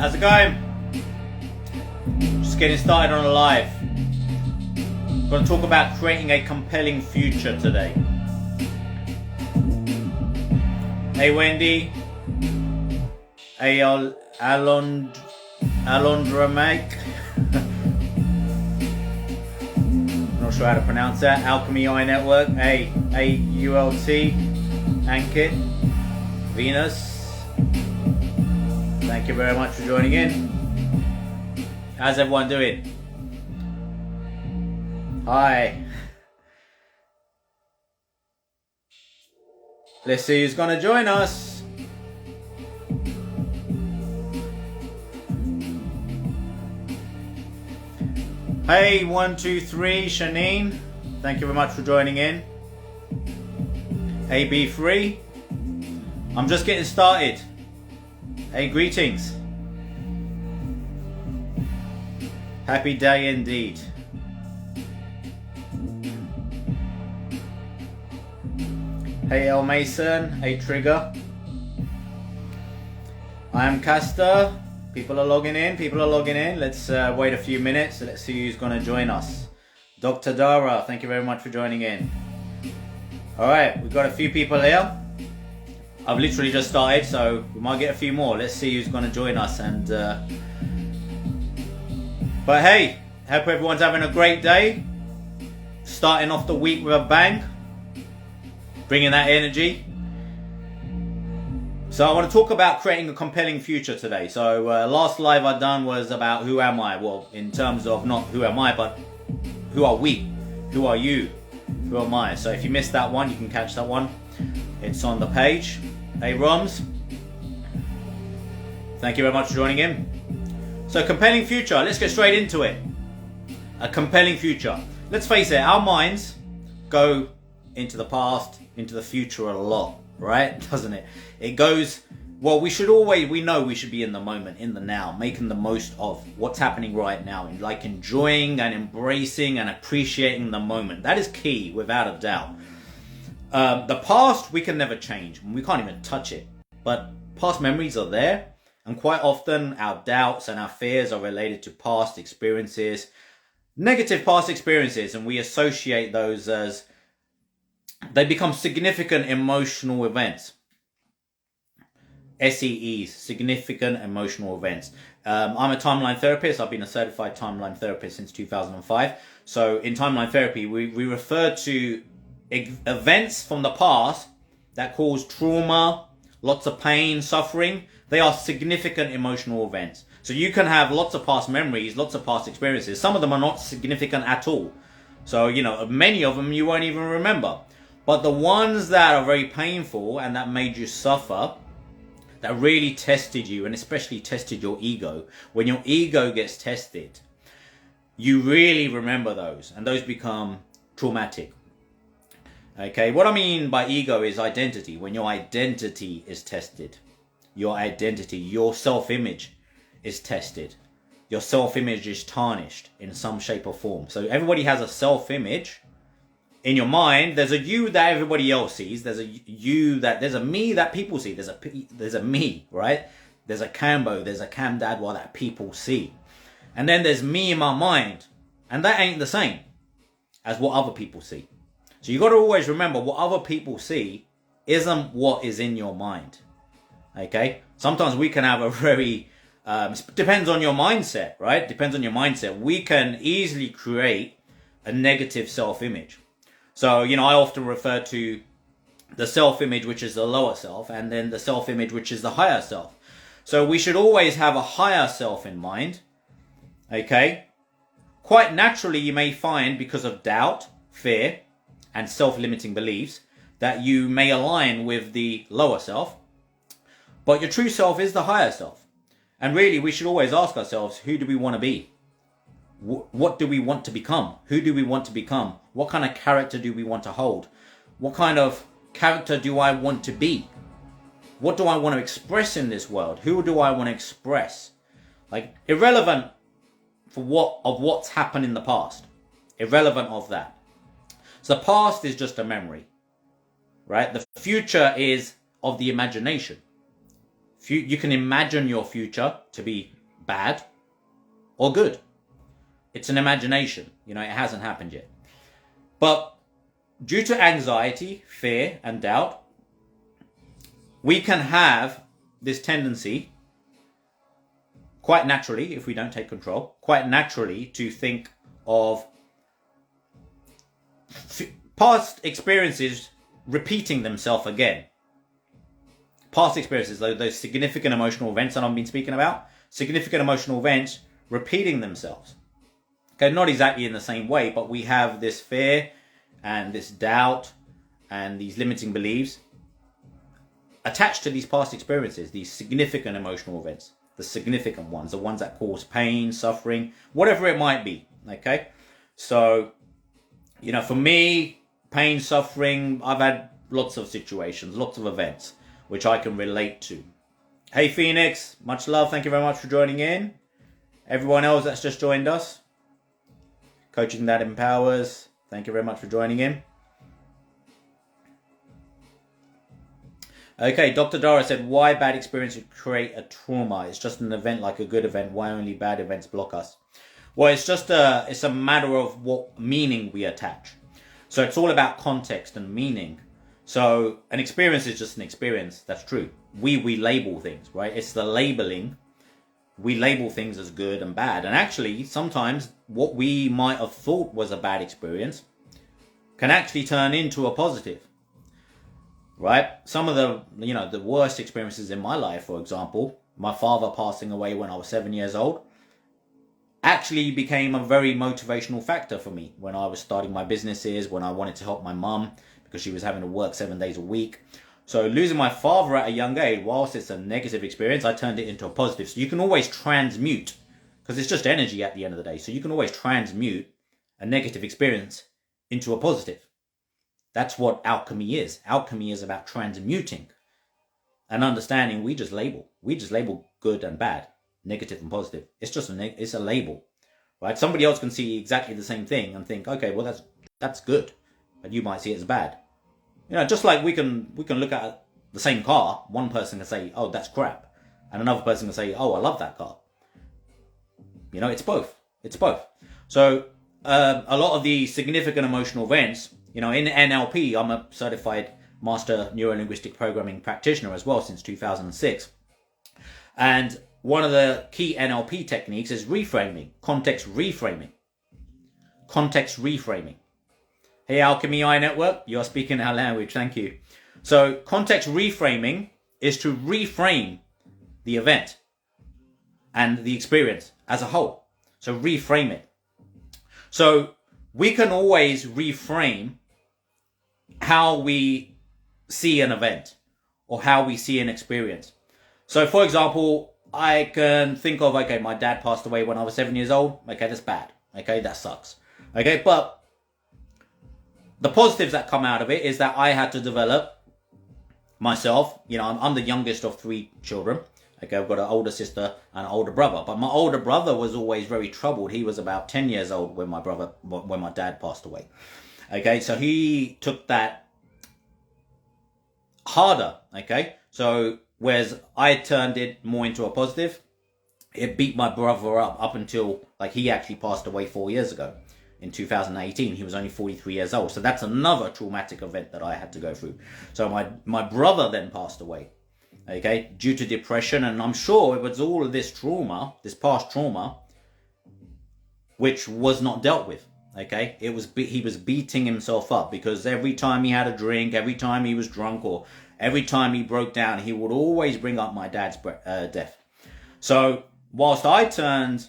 How's it going? Just getting started on a live. I'm going to talk about creating a compelling future today. Hey Wendy. Hey Alondra Meg. Not sure how to pronounce that. Alchemy Eye Network. Hey AULT. Ankit. Venus. Thank you very much for joining in. How's everyone doing? Hi. Let's see who's going to join us. Hey, 123 Shanine. Thank you very much for joining in. AB3. I'm just getting started. Hey, greetings. Happy day indeed. Hey, El Mason. Hey, Trigger. I am Caster. People are logging in. Let's wait a few minutes. Let's see who's going to join us. Dr. Dara, thank you very much for joining in. All right, we've got a few people here. I've literally just started, so we might get a few more. Let's see who's going to join us. But hey, hope everyone's having a great day. Starting off the week with a bang. Bringing that energy. So I want to talk about creating a compelling future today. So last live I done was about who am I? Well, in terms of not who am I, but who are we? Who are you? Who am I? So if you missed that one, you can catch that one. It's on the page. Hey Roms, thank you very much for joining in. So compelling future, let's get straight into it. A compelling future. Let's face it, our minds go into the past, into the future a lot, right? Doesn't it? It goes, well, we know we should be in the moment, in the now, making the most of what's happening right now, and like enjoying and embracing and appreciating the moment. That is key, without a doubt. The past we can never change. We can't even touch it. But past memories are there. And quite often our doubts and our fears are related to past experiences. Negative past experiences. And we associate those as... they become significant emotional events. SEEs. Significant emotional events. I'm a timeline therapist. I've been a certified timeline therapist since 2005. So in timeline therapy, we refer to events from the past that cause trauma, lots of pain, suffering. They are significant emotional events. So you can have lots of past memories, lots of past experiences. Some of them are not significant at all. So, many of them you won't even remember. But the ones that are very painful and that made you suffer, that really tested you, and especially tested your ego, when your ego gets tested, you really remember those, and those become traumatic. Okay, what I mean by ego is identity. When your identity is tested, your identity, your self-image is tested. Your self-image is tarnished in some shape or form. So everybody has a self-image. In your mind, there's a you that everybody else sees. There's a me that people see. There's a me, right? There's a Cambo, there's a Cam Dadwa that people see. And then there's me in my mind. And that ain't the same as what other people see. So you got to always remember what other people see isn't what is in your mind. Okay? Sometimes we can have a very... depends on your mindset, right? Depends on your mindset. We can easily create a negative self-image. So, I often refer to the self-image, which is the lower self, and then the self-image, which is the higher self. So we should always have a higher self in mind. Okay? Quite naturally, you may find, because of doubt, fear, and self-limiting beliefs, that you may align with the lower self, but your true self is the higher self. And really, we should always ask ourselves, who do we want to be? What do we want to become? Who do we want to become? What kind of character do we want to hold? What kind of character do I want to be? What do I want to express in this world? Who do I want to express? Like, irrelevant for what's happened in the past. Irrelevant of that. So the past is just a memory, right? The future is of the imagination. You can imagine your future to be bad or good. It's an imagination. It hasn't happened yet. But due to anxiety, fear, and doubt, we can have this tendency, quite naturally, if we don't take control, quite naturally to think of past experiences repeating themselves again. Past experiences, those significant emotional events that I've been speaking about, significant emotional events repeating themselves. Okay, not exactly in the same way, but we have this fear and this doubt and these limiting beliefs attached to these past experiences, these significant emotional events, the significant ones, the ones that cause pain, suffering, whatever it might be. Okay, so for me, pain, suffering, I've had lots of situations, lots of events which I can relate to. Hey Phoenix, much love, thank you very much for joining in. Everyone else that's just joined us, Coaching That Empowers, thank you very much for joining in. Okay, Dr. Dara said, why bad experiences create a trauma? It's just an event like a good event. Why only bad events block us? Well, it's a matter of what meaning we attach. So it's all about context and meaning. So an experience is just an experience. That's true. We label things, right? It's the labeling. We label things as good and bad. And actually, sometimes what we might have thought was a bad experience can actually turn into a positive. Right? Some of the worst experiences in my life, for example, my father passing away when I was 7 years old, actually became a very motivational factor for me when I was starting my businesses, when I wanted to help my mum because she was having to work 7 days a week. So losing my father at a young age, whilst it's a negative experience, I turned it into a positive. So you can always transmute, because it's just energy at the end of the day. So you can always transmute a negative experience into a positive. That's what alchemy is. Alchemy is about transmuting and understanding. We just label good and bad, negative and positive. It's just it's a label, right? Somebody else can see exactly the same thing and think, okay, well that's good, but you might see it as bad. Just like we can look at the same car. One person can say, oh, that's crap, and another person can say, oh, I love that car. It's both. It's both. So a lot of the significant emotional events. In NLP, I'm a certified master neuro-linguistic programming practitioner as well since 2006. And one of the key NLP techniques is reframing, context reframing. Context reframing. Hey, Alchemy I Network, you're speaking our language, thank you. So context reframing is to reframe the event and the experience as a whole. So reframe it. So we can always reframe how we see an event or how we see an experience. So for example, I can think of, okay, my dad passed away when I was 7 years old. Okay, that's bad. Okay, that sucks. Okay, but the positives that come out of it is that I had to develop myself. I'm the youngest of 3 children. Okay, I've got an older sister and an older brother. But my older brother was always very troubled. He was about 10 years old when my dad passed away. Okay, so he took that harder. Okay, so whereas I turned it more into a positive, it beat my brother up until he actually passed away 4 years ago. In 2018, he was only 43 years old. So that's another traumatic event that I had to go through. So my brother then passed away, okay, due to depression. And I'm sure it was all of this trauma, this past trauma, which was not dealt with. Okay, he was beating himself up because every time he had a drink, every time he was drunk, or every time he broke down, he would always bring up my dad's death. So whilst I turned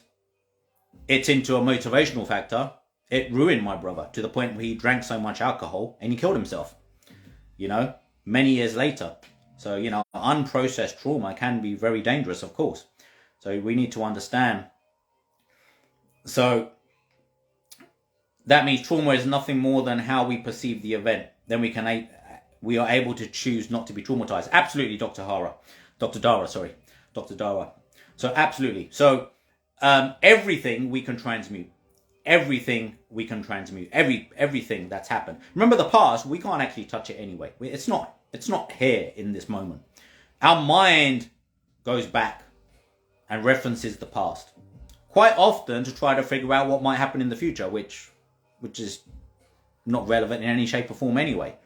it into a motivational factor, it ruined my brother to the point where he drank so much alcohol and he killed himself, many years later. So, unprocessed trauma can be very dangerous, of course. So we need to understand. So that means trauma is nothing more than how we perceive the event. Then we are able to choose not to be traumatized. Absolutely, Dr. Dara. So absolutely. So everything we can transmute. Everything we can transmute. Everything that's happened. Remember the past, we can't actually touch it anyway. It's not here in this moment. Our mind goes back and references the past. Quite often to try to figure out what might happen in the future, which is not relevant in any shape or form anyway.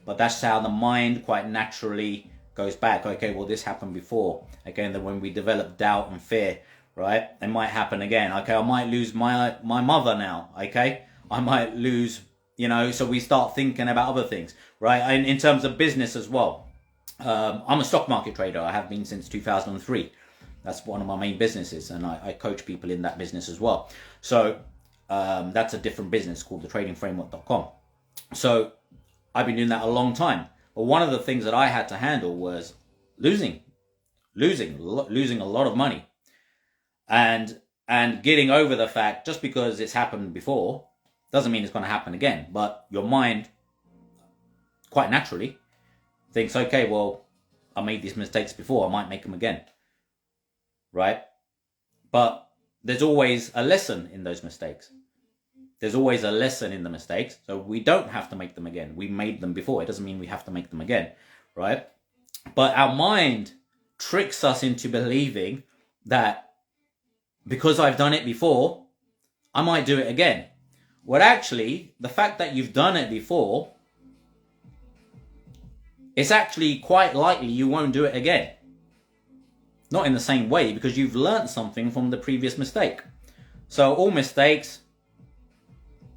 But that's how the mind quite naturally goes back. Okay, well, this happened before. Again, then when we develop doubt and fear, right, it might happen again. Okay, I might lose my mother now. Okay, I might lose, so we start thinking about other things, right? And in terms of business as well. I'm a stock market trader. I have been since 2003. That's one of my main businesses, and I coach people in that business as well. So that's a different business called thetradingframework.com. So I've been doing that a long time. But one of the things that I had to handle was losing a lot of money, and getting over the fact, just because it's happened before doesn't mean it's going to happen again. But your mind quite naturally thinks, okay, well, I made these mistakes before, I might make them again, right? But there's always a lesson in those mistakes. There's always a lesson in the mistakes, so we don't have to make them again. We made them before. It doesn't mean we have to make them again, right? But our mind tricks us into believing that because I've done it before, I might do it again. Well, actually, the fact that you've done it before, it's actually quite likely you won't do it again. Not in the same way, because you've learned something from the previous mistake. So all mistakes,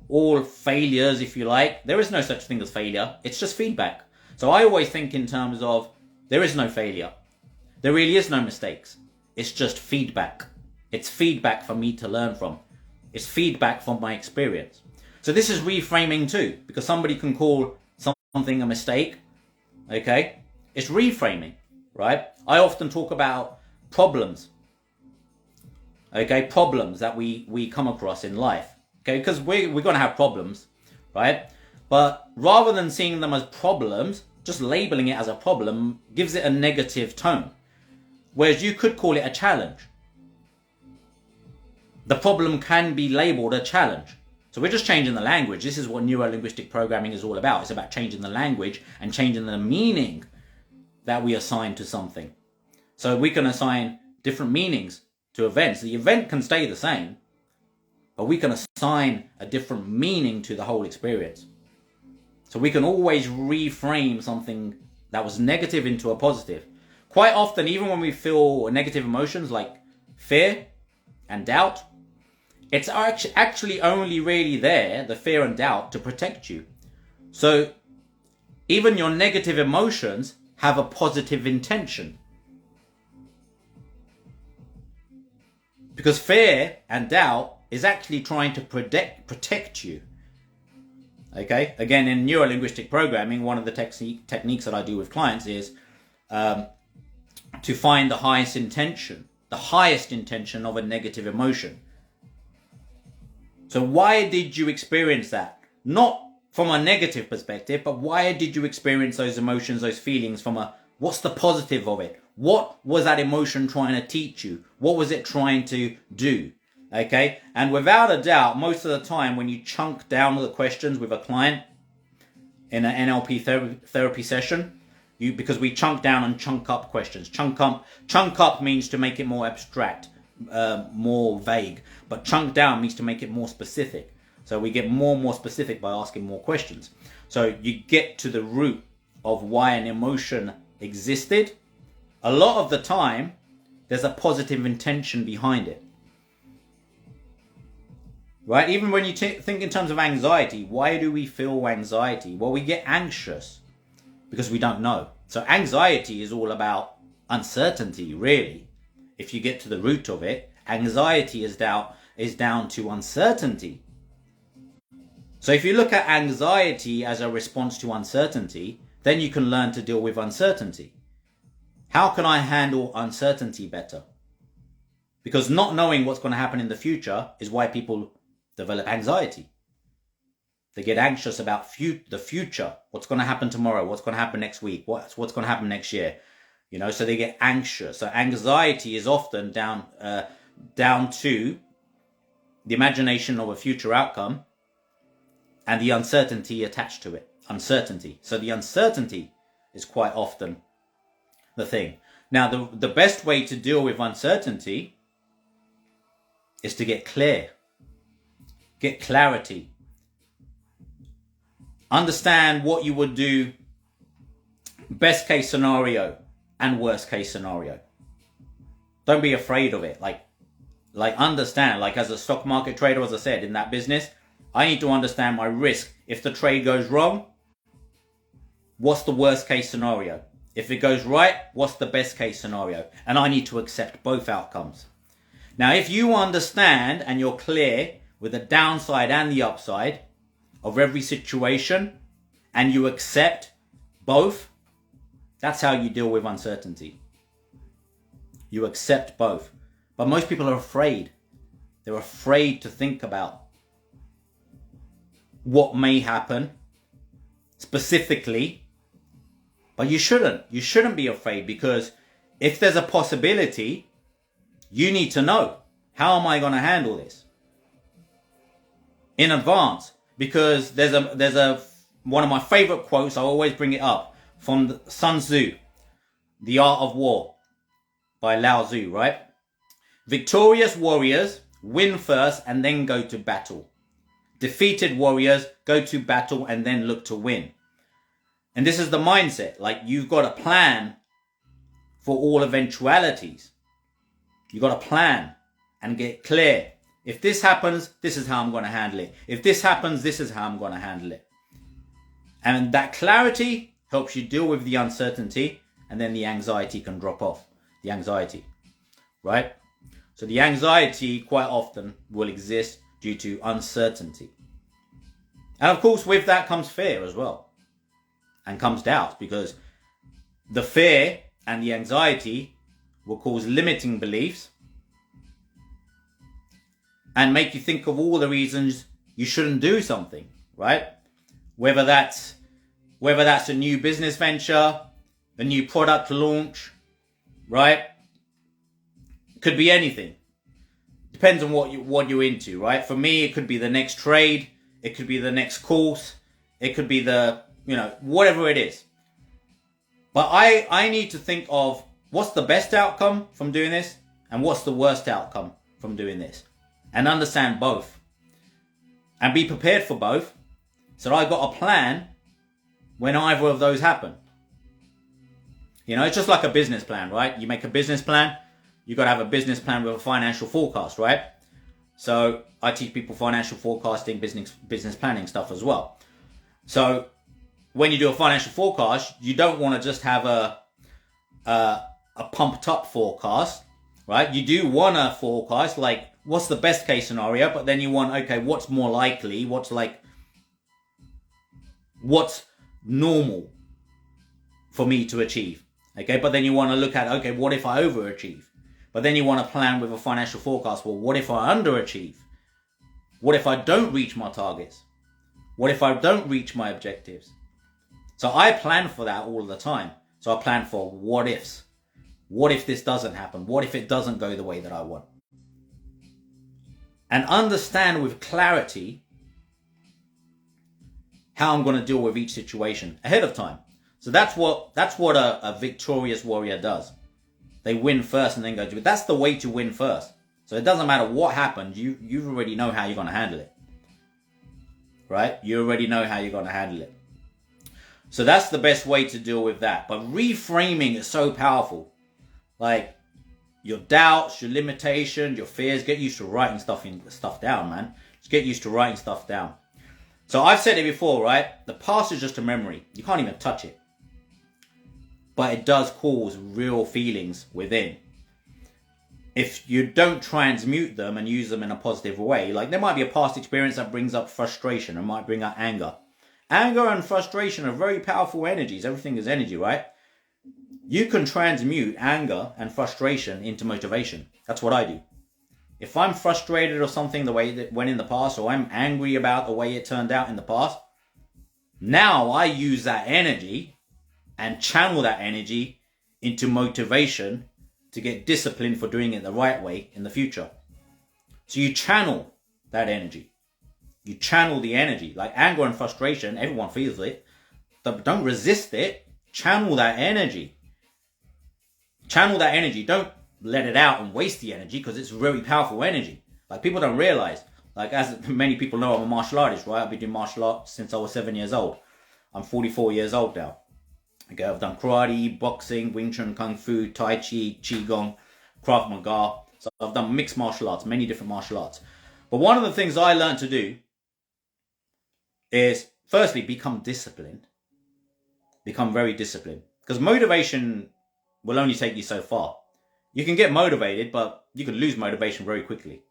all failures, if you like, there is no such thing as failure. It's just feedback. So I always think in terms of, there is no failure. There really is no mistakes. It's just feedback. It's feedback for me to learn from. It's feedback from my experience. So this is reframing too, because somebody can call something a mistake. Okay? It's reframing, right? I often talk about problems. Okay? Problems that we come across in life. Okay? Because we're going to have problems, right? But rather than seeing them as problems, just labeling it as a problem gives it a negative tone. Whereas you could call it a challenge. The problem can be labeled a challenge. So we're just changing the language. This is what neuro-linguistic programming is all about. It's about changing the language and changing the meaning that we assign to something. So we can assign different meanings to events. The event can stay the same, but we can assign a different meaning to the whole experience. So we can always reframe something that was negative into a positive. Quite often, even when we feel negative emotions like fear and doubt, it's actually only really there, the fear and doubt, to protect you. So even your negative emotions have a positive intention. Because fear and doubt is actually trying to protect you. Okay? Again, in neuro-linguistic programming, one of the techniques that I do with clients is to find the highest intention of a negative emotion. So why did you experience that? Not from a negative perspective, but why did you experience those emotions, those feelings what's the positive of it? What was that emotion trying to teach you? What was it trying to do? Okay? And without a doubt, most of the time when you chunk down the questions with a client in an NLP therapy session, because we chunk down and chunk up questions. Chunk up means to make it more abstract, more vague, but chunk down means to make it more specific. So we get more and more specific by asking more questions. So you get to the root of why an emotion existed. A lot of the time, there's a positive intention behind it. Right? Even when you think in terms of anxiety, why do we feel anxiety? Well, we get anxious because we don't know. So anxiety is all about uncertainty, really. If you get to the root of it, anxiety is down to uncertainty. So if you look at anxiety as a response to uncertainty, then you can learn to deal with uncertainty. How can I handle uncertainty better? Because not knowing what's going to happen in the future is why people develop anxiety. They get anxious about the future. What's going to happen tomorrow? What's going to happen next week? What's going to happen next year? So they get anxious. So anxiety is often down to the imagination of a future outcome and the uncertainty attached to it. Uncertainty. So the uncertainty is quite often the thing. Now, the best way to deal with uncertainty is to get clear, get clarity, understand what you would do, best case scenario and worst case scenario. Don't be afraid of it. Like understand, like as a stock market trader, as I said, in that business, I need to understand my risk. If the trade goes wrong, what's the worst case scenario? If it goes right, what's the best case scenario? And I need to accept both outcomes. Now, if you understand and you're clear with the downside and the upside of every situation, and you accept both, that's how you deal with uncertainty. You accept both. But most people are afraid. They're afraid to think about what may happen specifically. But you shouldn't. You shouldn't be afraid, because if there's a possibility, you need to know, how am I going to handle this in advance? Because there's a one of my favorite quotes, I always bring it up, from Sun Tzu, The Art of War by Lao Tzu, right? Victorious warriors win first and then go to battle. Defeated warriors go to battle and then look to win. And this is the mindset. Like, you've got a plan for all eventualities. You've got to plan and get clear. If this happens, this is how I'm going to handle it. If this happens, this is how I'm going to handle it. And that clarity helps you deal with the uncertainty, and then the anxiety can drop off. The anxiety, right? So the anxiety quite often will exist due to uncertainty. And of course, with that comes fear as well. And comes doubt, because the fear and the anxiety will cause limiting beliefs and make you think of all the reasons you shouldn't do something, right? Whether that's a new business venture, a new product launch, right? Could be anything. Depends on what you're into, right? For me, it could be the next trade, it could be the next course, it could be whatever it is. But I need to think of what's the best outcome from doing this and what's the worst outcome from doing this, and understand both and be prepared for both, so that I got a plan when either of those happen. It's just like a business plan, right? You make a business plan, you got to have a business plan with a financial forecast, right? So I teach people financial forecasting, business planning stuff as well. So when you do a financial forecast, you don't want to just have a pumped up forecast, right? You do want to forecast, like, what's the best case scenario, but then you want, okay, what's more likely? What's normal for me to achieve? Okay, but then you want to look at, okay, what if I overachieve? But then you want to plan with a financial forecast. Well, what if I underachieve? What if I don't reach my targets? What if I don't reach my objectives? So I plan for that all the time. So I plan for what ifs. What if this doesn't happen? What if it doesn't go the way that I want? And understand with clarity how I'm going to deal with each situation ahead of time. So that's what a victorious warrior does. They win first and then go to it. That's the way to win first. So it doesn't matter what happens, you already know how you're going to handle it. Right? You already know how you're going to handle it. So that's the best way to deal with that. But reframing is so powerful. Like, your doubts, your limitations, your fears, get used to writing stuff down, man. Just get used to writing stuff down. So I've said it before, right? The past is just a memory. You can't even touch it. But it does cause real feelings within. If you don't transmute them and use them in a positive way, like, there might be a past experience that brings up frustration and might bring up anger. Anger and frustration are very powerful energies. Everything is energy, right? You can transmute anger and frustration into motivation. That's what I do. If I'm frustrated or something the way that went in the past, or I'm angry about the way it turned out in the past, now I use that energy and channel that energy into motivation to get disciplined for doing it the right way in the future. So you channel that energy. You channel the energy. Like, anger and frustration, everyone feels it. But don't resist it. Channel that energy channel that energy. Don't let it out and waste the energy, because it's very powerful energy. Like, people don't realize, like, as many people know, I'm a martial artist, right? I've been doing martial arts since I was 7 years old. I'm 44 years old now. Okay, I've done karate, boxing, Wing Chun, Kung Fu, Tai Chi, Qigong, Krav Maga. So I've done mixed martial arts, many different martial arts. But one of the things I learned to do is, firstly, become disciplined. Become very disciplined. Because motivation will only take you so far. You can get motivated, but you can lose motivation very quickly,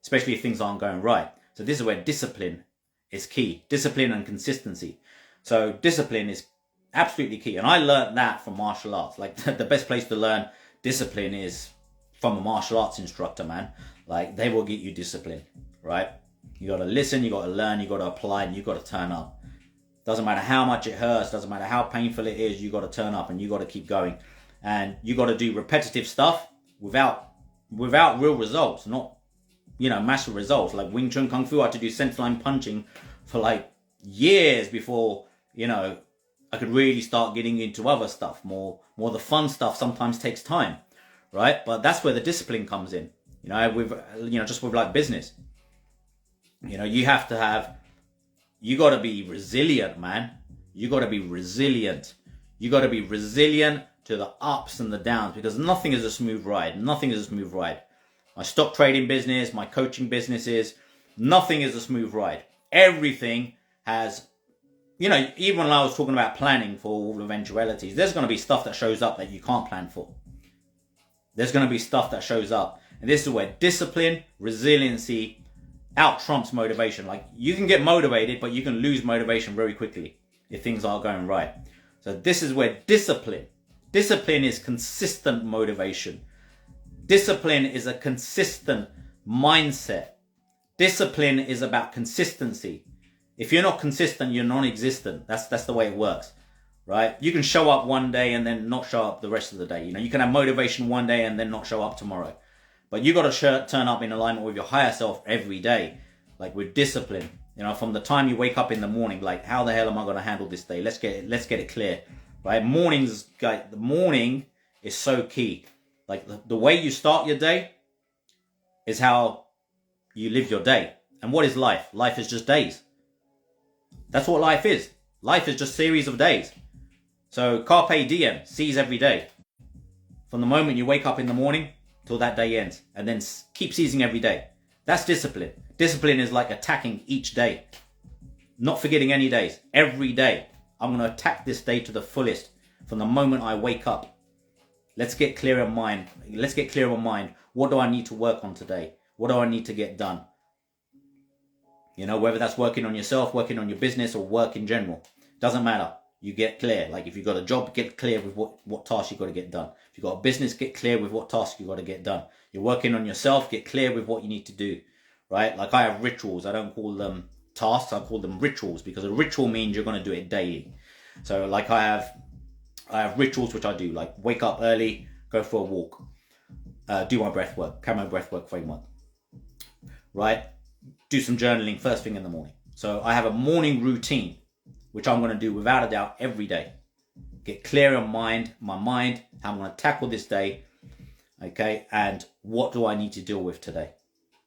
especially if things aren't going right. So this is where discipline is key. Discipline and consistency. So discipline is absolutely key. And I learned that from martial arts. Like, the best place to learn discipline is from a martial arts instructor, man. Like, they will get you discipline, right? You got to listen, you got to learn, you got to apply, and you got to turn up. Doesn't matter how much it hurts, doesn't matter how painful it is, you got to turn up and you got to keep going. And you got to do repetitive stuff without real results, not, massive results. Like Wing Chun Kung Fu, I had to do centerline punching for like years before, I could really start getting into other stuff. More the fun stuff sometimes takes time, right? But that's where the discipline comes in, just with like business. You have to have, you got to be resilient, man. You got to be resilient. You got to be resilient to the ups and the downs, because nothing is a smooth ride. Nothing is a smooth ride. My stock trading business, my coaching businesses, nothing is a smooth ride. Everything has, even when I was talking about planning for all eventualities, there's going to be stuff that shows up that you can't plan for. There's going to be stuff that shows up. And this is where discipline, resiliency out trumps motivation. Like, you can get motivated, but you can lose motivation very quickly if things aren't going right. So this is where discipline is consistent motivation. Discipline is a consistent mindset. Discipline is about consistency. If you're not consistent, you're non-existent. That's the way it works, right? You can show up one day and then not show up the rest of the day. You can have motivation one day and then not show up tomorrow. But you got to turn up in alignment with your higher self every day, like with discipline. From the time you wake up in the morning, like, how the hell am I going to handle this day? Let's get it clear, right? The morning is so key. Like, the way you start your day is how you live your day. And what is life? Life is just days. That's what life is. Life is just series of days. So carpe diem, seize every day. From the moment you wake up in the morning till that day ends, and then keep seizing every day. That's discipline. Discipline is like attacking each day, not forgetting any days. Every day, I'm going to attack this day to the fullest from the moment I wake up. Let's get clear in mind. Let's get clear on mind. What do I need to work on today? What do I need to get done? Whether that's working on yourself, working on your business, or work in general. Doesn't matter. You get clear. Like, if you've got a job, get clear with what tasks you've got to get done. If you've got a business, get clear with what tasks you've got to get done. You're working on yourself, get clear with what you need to do, right? Like, I have rituals. I don't call them tasks. I call them rituals, because a ritual means you're going to do it daily. So, like, I have rituals which I do, like wake up early, go for a walk, do my breath work, Camo breath work framework, right? Do some journaling first thing in the morning. So I have a morning routine, which I'm going to do without a doubt every day. Get clear on my mind, how I'm going to tackle this day, okay? And what do I need to deal with today?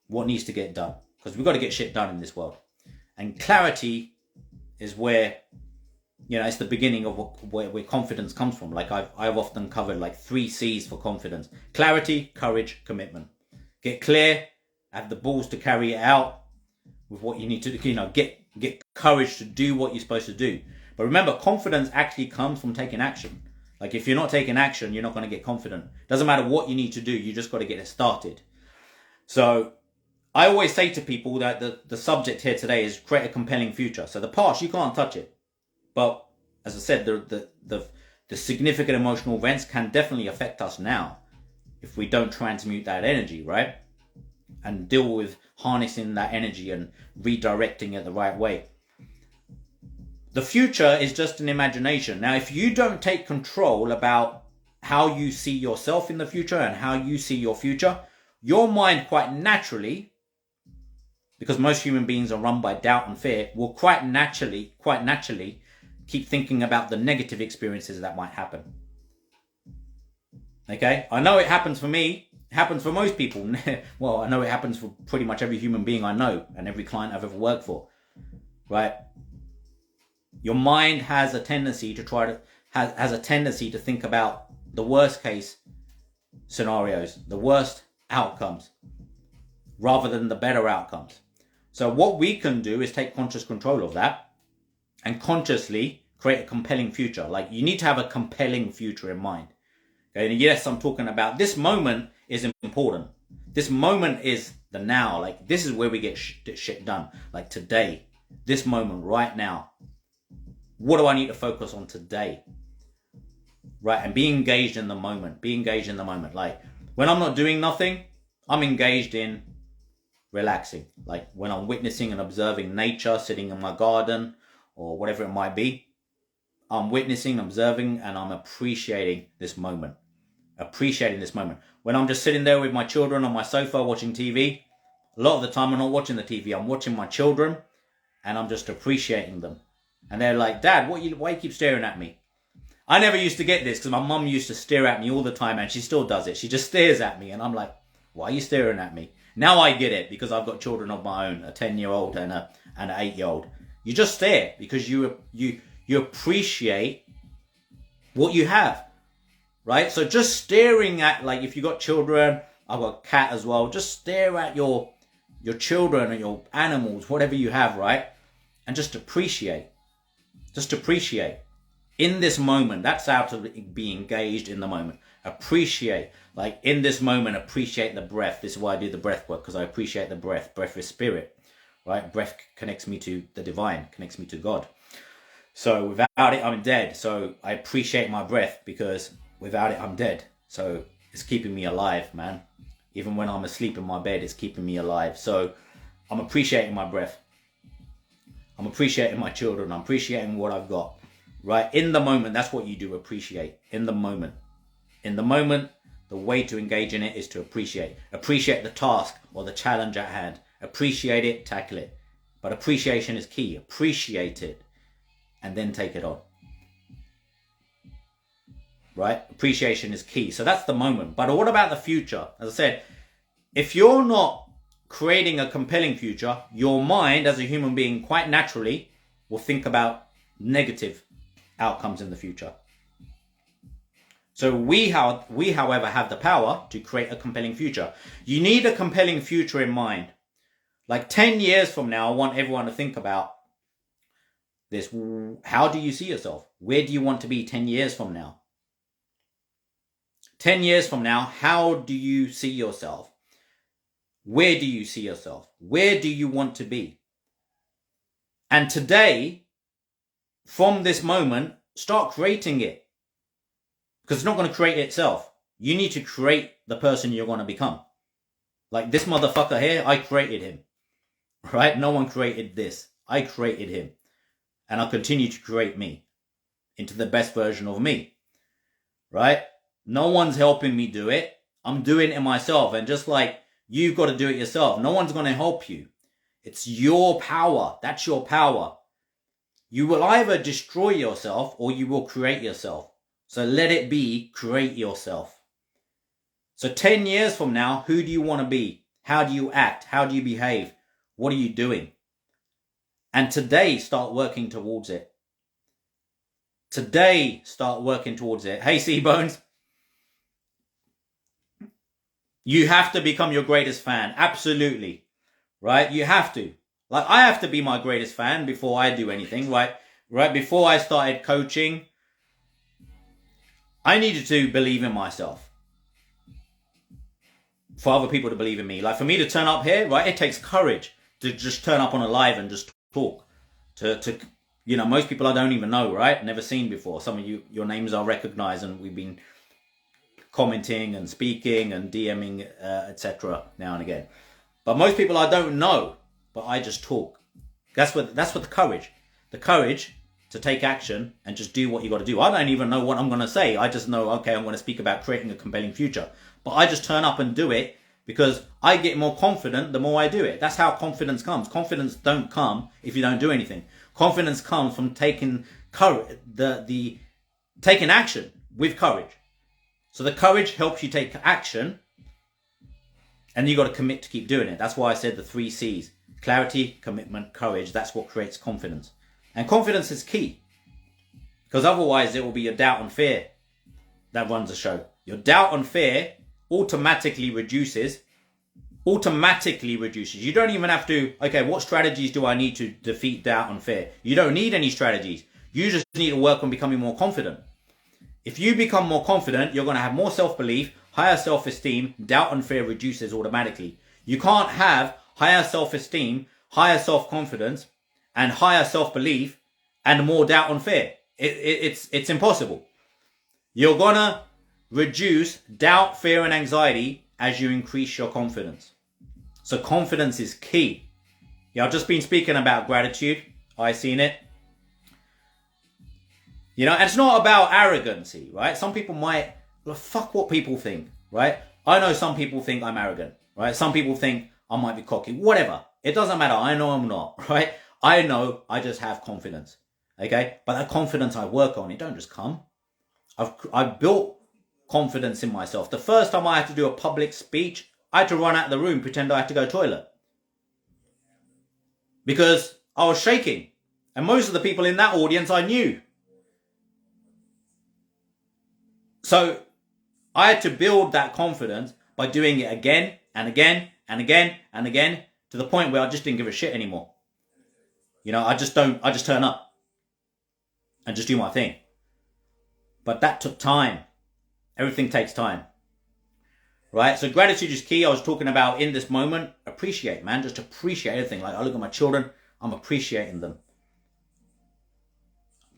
What needs to get done? Because we've got to get shit done in this world. And clarity is where, it's the beginning of where confidence comes from. Like, I've often covered like 3 C's for confidence: clarity, courage, commitment. Get clear, have the balls to carry it out with what you need to do. Get courage to do what you're supposed to do. But remember, confidence actually comes from taking action. Like, if you're not taking action, you're not going to get confident. Doesn't matter what you need to do, you just got to get it started. So I always say to people that the subject here today is create a compelling future. So the past, you can't touch it. But as I said, the significant emotional events can definitely affect us now if we don't transmute that energy, right? And deal with harnessing that energy and redirecting it the right way. The future is just an imagination. Now, if you don't take control about how you see yourself in the future and how you see your future, your mind quite naturally, because most human beings are run by doubt and fear, will quite naturally keep thinking about the negative experiences that might happen. Okay, I know it happens for me. It happens for most people. Well, I know it happens for pretty much every human being I know and every client I've ever worked for. Right? Your mind has a tendency to has a tendency to think about the worst case scenarios, the worst outcomes, rather than the better outcomes. So what we can do is take conscious control of that and consciously create a compelling future. Like, you need to have a compelling future in mind. Okay? And yes, I'm talking about this moment is important. This moment is the now. Like, this is where we get shit done. Like today, this moment right now. What do I need to focus on today? Right? And be engaged in the moment. Be engaged in the moment. Like, when I'm not doing nothing, I'm engaged in relaxing. Like when I'm witnessing and observing nature, sitting in my garden or whatever it might be, I'm witnessing, observing, and I'm appreciating this moment. Appreciating this moment. When I'm just sitting there with my children on my sofa watching TV, a lot of the time I'm not watching the TV. I'm watching my children and I'm just appreciating them. And they're like, Dad, why you keep staring at me? I never used to get this because my mum used to stare at me all the time, and she still does it. She just stares at me and I'm like, why are you staring at me? Now I get it, because I've got children of my own, a 10-year-old and an 8-year-old. You just stare because you appreciate what you have, right? So just staring at, like, if you got children, I've got a cat as well, just stare at your children and your animals, whatever you have, right? And just appreciate. Just appreciate. In this moment, that's how to be engaged in the moment. Appreciate. Like, in this moment, appreciate the breath. This is why I do the breath work, because I appreciate the breath. Breath is spirit, right? Breath connects me to the divine, connects me to God. So without it, I'm dead. So I appreciate my breath, because without it, I'm dead. So it's keeping me alive, man. Even when I'm asleep in my bed, it's keeping me alive. So I'm appreciating my breath. I'm appreciating my children. I'm appreciating what I've got, right? In the moment, that's what you do, appreciate. In the moment. In the moment, the way to engage in it is to appreciate. Appreciate the task or the challenge at hand. Appreciate it, tackle it. But appreciation is key. Appreciate it and then take it on. Right? Appreciation is key. So that's the moment. But what about the future? As I said, if you're not creating a compelling future, your mind as a human being quite naturally will think about negative outcomes in the future. So we, however, have the power to create a compelling future. You need a compelling future in mind. Like 10 years from now, I want everyone to think about this. How do you see yourself? Where do you want to be 10 years from now? 10 years from now, how do you see yourself? Where do you see yourself? Where do you want to be? And today, from this moment, start creating it. Because it's not going to create itself. You need to create the person you're going to become. Like this motherfucker here, I created him. Right? No one created this. I created him. And I'll continue to create me into the best version of me. Right? No one's helping me do it. I'm doing it myself. And just like you've got to do it yourself, no one's going to help you. It's your power. That's your power. You will either destroy yourself or you will create yourself. So let it be, create yourself. So 10 years from now, who do you want to be? How do you act? How do you behave? What are you doing? And today, start working towards it. Today, start working towards it. Hey, C-Bones. You have to become your greatest fan. Absolutely. Right? You have to. Like, I have to be my greatest fan before I do anything, right? Right? Before I started coaching, I needed to believe in myself. For other people to believe in me. Like for me to turn up here, right? It takes courage to just turn up on a live and just talk. To you know, most people I don't even know, right? Never seen before. Some of you, your names are recognized and we've been commenting and speaking and DMing, etc. now and again. But most people I don't know, but I just talk. That's what the courage to take action and just do what you got to do. I don't even know what I'm going to say. I just know, okay, I'm going to speak about creating a compelling future. But I just turn up and do it because I get more confident the more I do it. That's how confidence comes. Confidence don't come if you don't do anything. Confidence comes from taking courage, taking action with courage. So the courage helps you take action, and you got to commit to keep doing it. That's why I said the 3 C's: clarity, commitment, courage. That's what creates confidence. And confidence is key, because otherwise it will be your doubt and fear that runs the show. Your doubt and fear automatically reduces. You don't even have to, okay, what strategies do I need to defeat doubt and fear? You don't need any strategies. You just need to work on becoming more confident. If you become more confident, you're going to have more self-belief, higher self-esteem. Doubt and fear reduces automatically. You can't have higher self-esteem, higher self-confidence, and higher self-belief and more doubt and fear. It's impossible. You're going to reduce doubt, fear, and anxiety as you increase your confidence. So confidence is key. Yeah, I've just been speaking about gratitude. I've seen it. You know, and it's not about arrogancy, right? Some people might, well, fuck what people think, right? I know some people think I'm arrogant, right? Some people think I might be cocky, whatever. It doesn't matter. I know I'm not, right? I know I just have confidence, okay? But that confidence I work on, it don't just come. I've built confidence in myself. The first time I had to do a public speech, I had to run out of the room, pretend I had to go to the toilet. Because I was shaking. And most of the people in that audience I knew. So I had to build that confidence by doing it again and again and again and again, to the point where I just didn't give a shit anymore. You know, I just turn up and just do my thing. But that took time. Everything takes time. Right? So gratitude is key. I was talking about in this moment, appreciate, man. Just appreciate everything. Like, I look at my children, I'm appreciating them.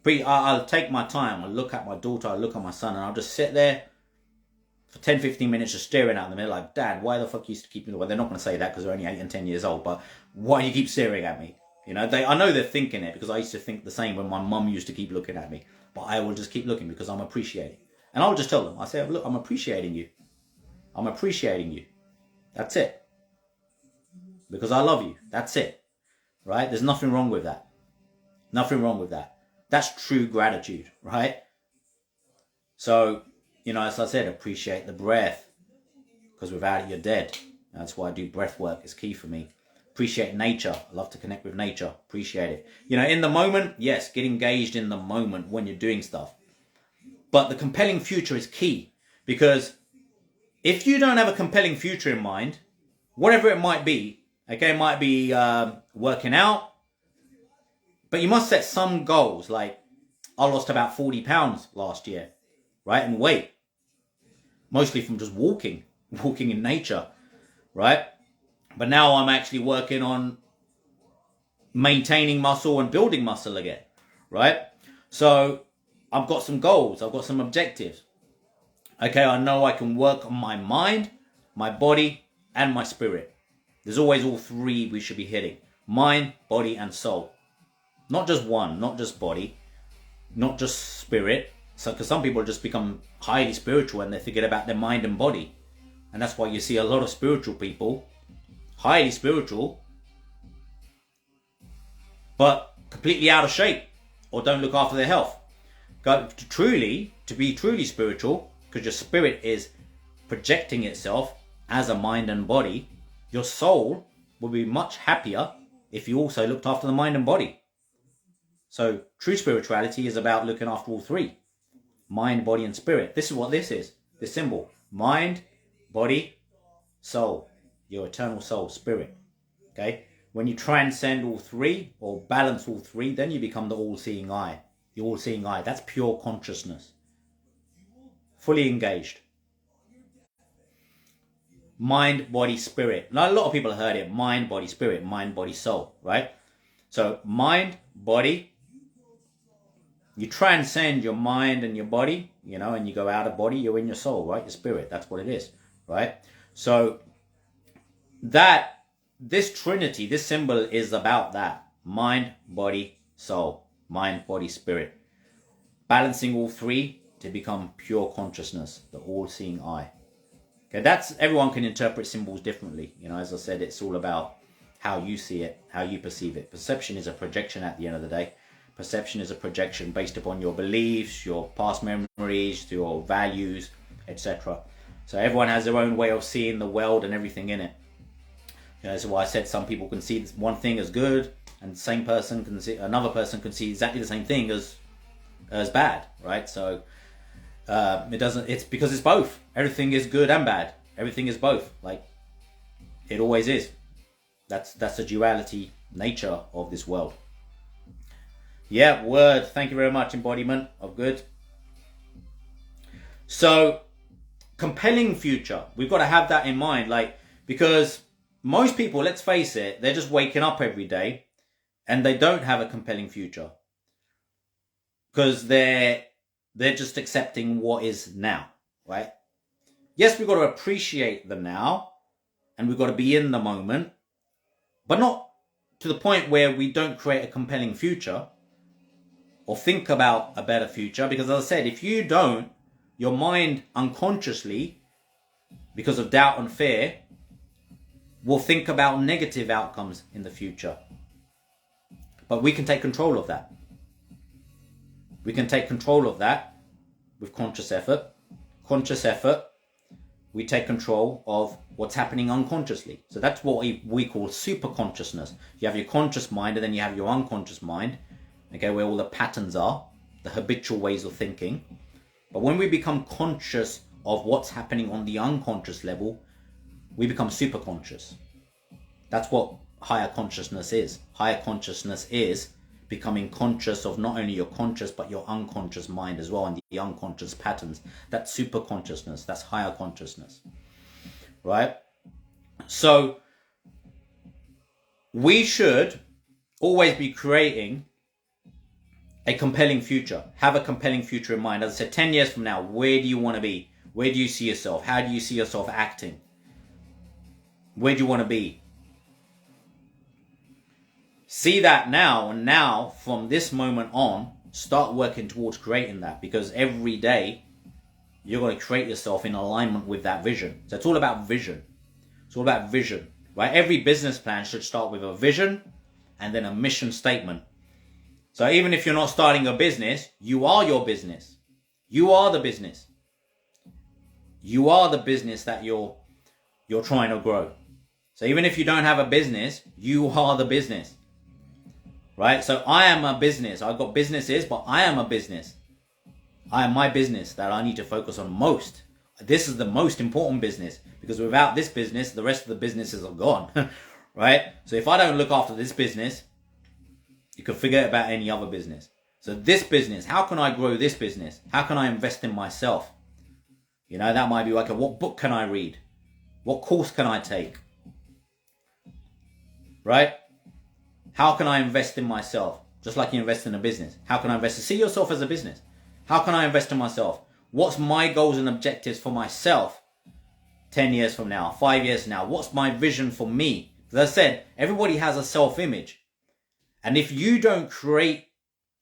I'll take my time. I'll look at my daughter, I'll look at my son, and I'll just sit there for 10, 15 minutes just staring at them. They're like, Dad, why the fuck you used to keep me? Well, they're not going to say that because they're only 8 and 10 years old, but why do you keep staring at me? You know, I know they're thinking it, because I used to think the same when my mum used to keep looking at me. But I will just keep looking because I'm appreciating. And I'll just tell them, I say, look, I'm appreciating you. I'm appreciating you. That's it. Because I love you. That's it. Right? There's nothing wrong with that. Nothing wrong with that. That's true gratitude, right? So, you know, as I said, appreciate the breath, because without it, you're dead. That's why I do breath work. It's key for me. Appreciate nature. I love to connect with nature. Appreciate it. You know, in the moment, yes, get engaged in the moment when you're doing stuff. But the compelling future is key, because if you don't have a compelling future in mind, whatever it might be, okay, it might be working out, but you must set some goals. Like, I lost about 40 pounds last year, right, in weight, mostly from just walking in nature, right? But now I'm actually working on maintaining muscle and building muscle again, right? So I've got some goals, I've got some objectives. Okay, I know I can work on my mind, my body, and my spirit. There's always all 3 we should be hitting: mind, body, and soul. Not just one, not just body, not just spirit. So, because some people just become highly spiritual and they forget about their mind and body. And that's why you see a lot of spiritual people, highly spiritual, but completely out of shape or don't look after their health. To be truly spiritual, because your spirit is projecting itself as a mind and body, your soul will be much happier if you also looked after the mind and body. So true spirituality is about looking after all 3. Mind, body, and spirit. This is what this is. This symbol. Mind, body, soul. Your eternal soul, spirit. Okay? When you transcend all 3 or balance all 3, then you become the all-seeing eye. The all-seeing eye. That's pure consciousness. Fully engaged. Mind, body, spirit. Now, a lot of people have heard it. Mind, body, spirit. Mind, body, soul. Right? So, mind, body. You transcend your mind and your body, you know, and you go out of body, you're in your soul, right? Your spirit. That's what it is, right? So, this trinity, this symbol is about that. Mind, body, soul. Mind, body, spirit. Balancing all 3 to become pure consciousness, the all-seeing eye. Okay, everyone can interpret symbols differently. You know, as I said, it's all about how you see it, how you perceive it. Perception is a projection at the end of the day. Perception is a projection based upon your beliefs, your past memories, your values, etc. So everyone has their own way of seeing the world and everything in it. You know, that's why I said some people can see one thing as good, and the same person can see, another person can see exactly the same thing as bad, right? So it doesn't. It's because it's both. Everything is good and bad. Everything is both. Like it always is. That's the duality nature of this world. Yeah, word. Thank you very much. Embodiment of good. So, compelling future. We've got to have that in mind, like, because most people, let's face it, they're just waking up every day and they don't have a compelling future because they're just accepting what is now, right? Yes, we've got to appreciate the now and we've got to be in the moment, but not to the point where we don't create a compelling future or think about a better future. Because as I said, if you don't, your mind unconsciously, because of doubt and fear, will think about negative outcomes in the future. But we can take control of that. We can take control of that with conscious effort. Conscious effort, we take control of what's happening unconsciously. So that's what we call super consciousness. You have your conscious mind and then you have your unconscious mind, okay, where all the patterns are, the habitual ways of thinking. But when we become conscious of what's happening on the unconscious level, we become super conscious. That's what higher consciousness is. Higher consciousness is becoming conscious of not only your conscious but your unconscious mind as well, and the unconscious patterns. That's super consciousness. That's higher consciousness, right? So we should always be creating a compelling future. Have a compelling future in mind. As I said, 10 years from now, where do you want to be? Where do you see yourself? How do you see yourself acting? Where do you want to be? See that now, and now from this moment on, start working towards creating that, because every day you're going to create yourself in alignment with that vision. So it's all about vision. It's all about vision, right? Every business plan should start with a vision and then a mission statement. So even if you're not starting a business, you are your business. You are the business. You are the business that you're trying to grow. So even if you don't have a business, you are the business. Right? So I am a business. I've got businesses, but I am a business. I am my business that I need to focus on most. This is the most important business, because without this business, the rest of the businesses are gone. Right? So if I don't look after this business, you can forget about any other business. So this business, how can I grow this business? How can I invest in myself? You know, that might be like, what book can I read? What course can I take? Right? How can I invest in myself? Just like you invest in a business. How can I invest? See yourself as a business. How can I invest in myself? What's my goals and objectives for myself 10 years from now, 5 years from now? What's my vision for me? As I said, everybody has a self-image. And if you don't create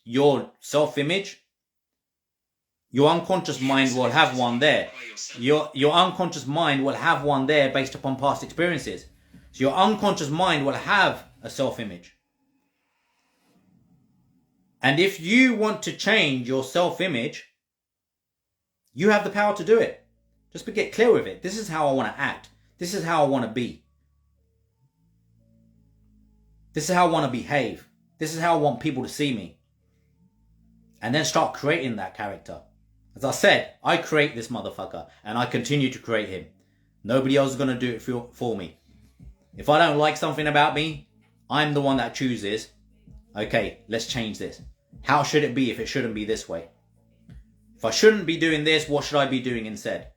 your self-image, your unconscious mind will have one there. Your unconscious mind will have one there based upon past experiences. So your unconscious mind will have a self-image. And if you want to change your self-image, you have the power to do it. Just get clear with it. This is how I want to act. This is how I want to be. This is how I want to behave. This is how I want people to see me. And then start creating that character. As I said, I create this motherfucker and I continue to create him. Nobody else is going to do it for me. If I don't like something about me, I'm the one that chooses, okay, let's change this. How should it be if it shouldn't be this way? If I shouldn't be doing this, what should I be doing instead?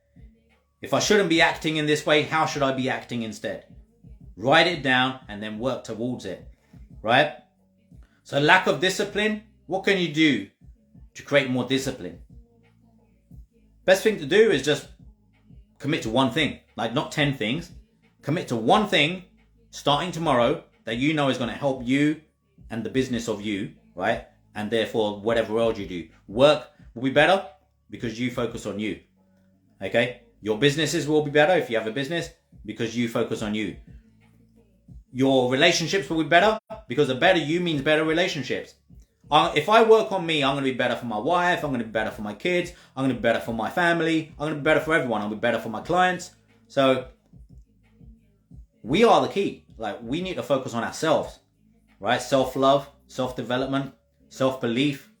If I shouldn't be acting in this way, how should I be acting instead? Write it down and then work towards it, right? So lack of discipline, what can you do to create more discipline? Best thing to do is just commit to one thing, like not 10 things. Commit to one thing starting tomorrow that you know is going to help you and the business of you, right? And therefore, whatever else you do, work will be better because you focus on you, okay? Your businesses will be better if you have a business because you focus on you. Your relationships will be better because a better you means better relationships. If I work on me, I'm going to be better for my wife. I'm going to be better for my kids. I'm going to be better for my family. I'm going to be better for everyone. I'll be better for my clients. So we are the key. Like, we need to focus on ourselves, right? Self-love, self-development, self-belief,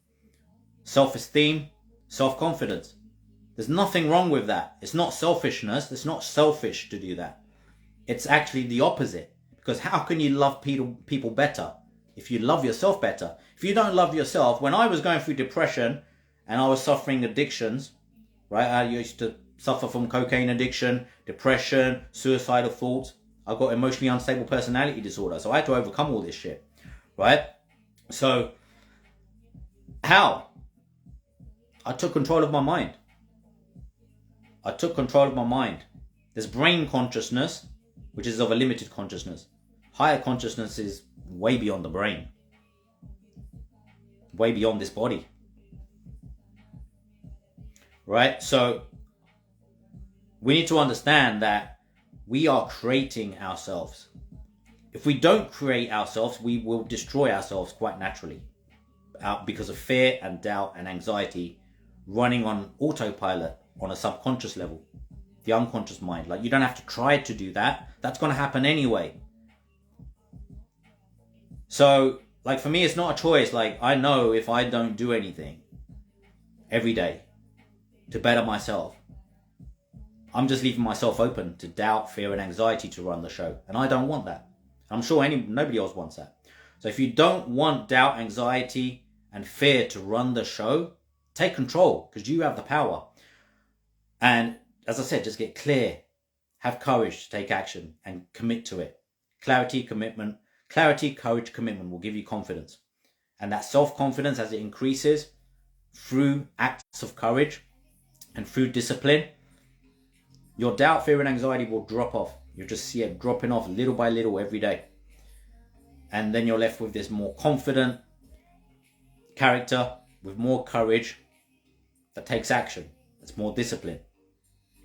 self-esteem, self-confidence. There's nothing wrong with that. It's not selfishness. It's not selfish to do that. It's actually the opposite. Because how can you love people better if you love yourself better? If you don't love yourself, when I was going through depression and I was suffering addictions, right? I used to suffer from cocaine addiction, depression, suicidal thoughts. I got emotionally unstable personality disorder. So I had to overcome all this shit, right? So how? I took control of my mind. I took control of my mind. There's brain consciousness, which is of a limited consciousness. Higher consciousness is way beyond the brain. Way beyond this body. Right? So we need to understand that we are creating ourselves. If we don't create ourselves, we will destroy ourselves quite naturally. Because of fear and doubt and anxiety running on autopilot on a subconscious level. The unconscious mind. Like, you don't have to try to do that. That's going to happen anyway. So, like, for me, it's not a choice. Like, I know if I don't do anything every day to better myself, I'm just leaving myself open to doubt, fear, and anxiety to run the show. And I don't want that. I'm sure nobody else wants that. So if you don't want doubt, anxiety, and fear to run the show, take control, because you have the power. And as I said, just get clear. Have courage to take action and commit to it. Clarity, courage, commitment will give you confidence. And that self-confidence, as it increases through acts of courage and through discipline, your doubt, fear, and anxiety will drop off. You'll just see it dropping off little by little every day. And then you're left with this more confident character with more courage that takes action. It's more discipline.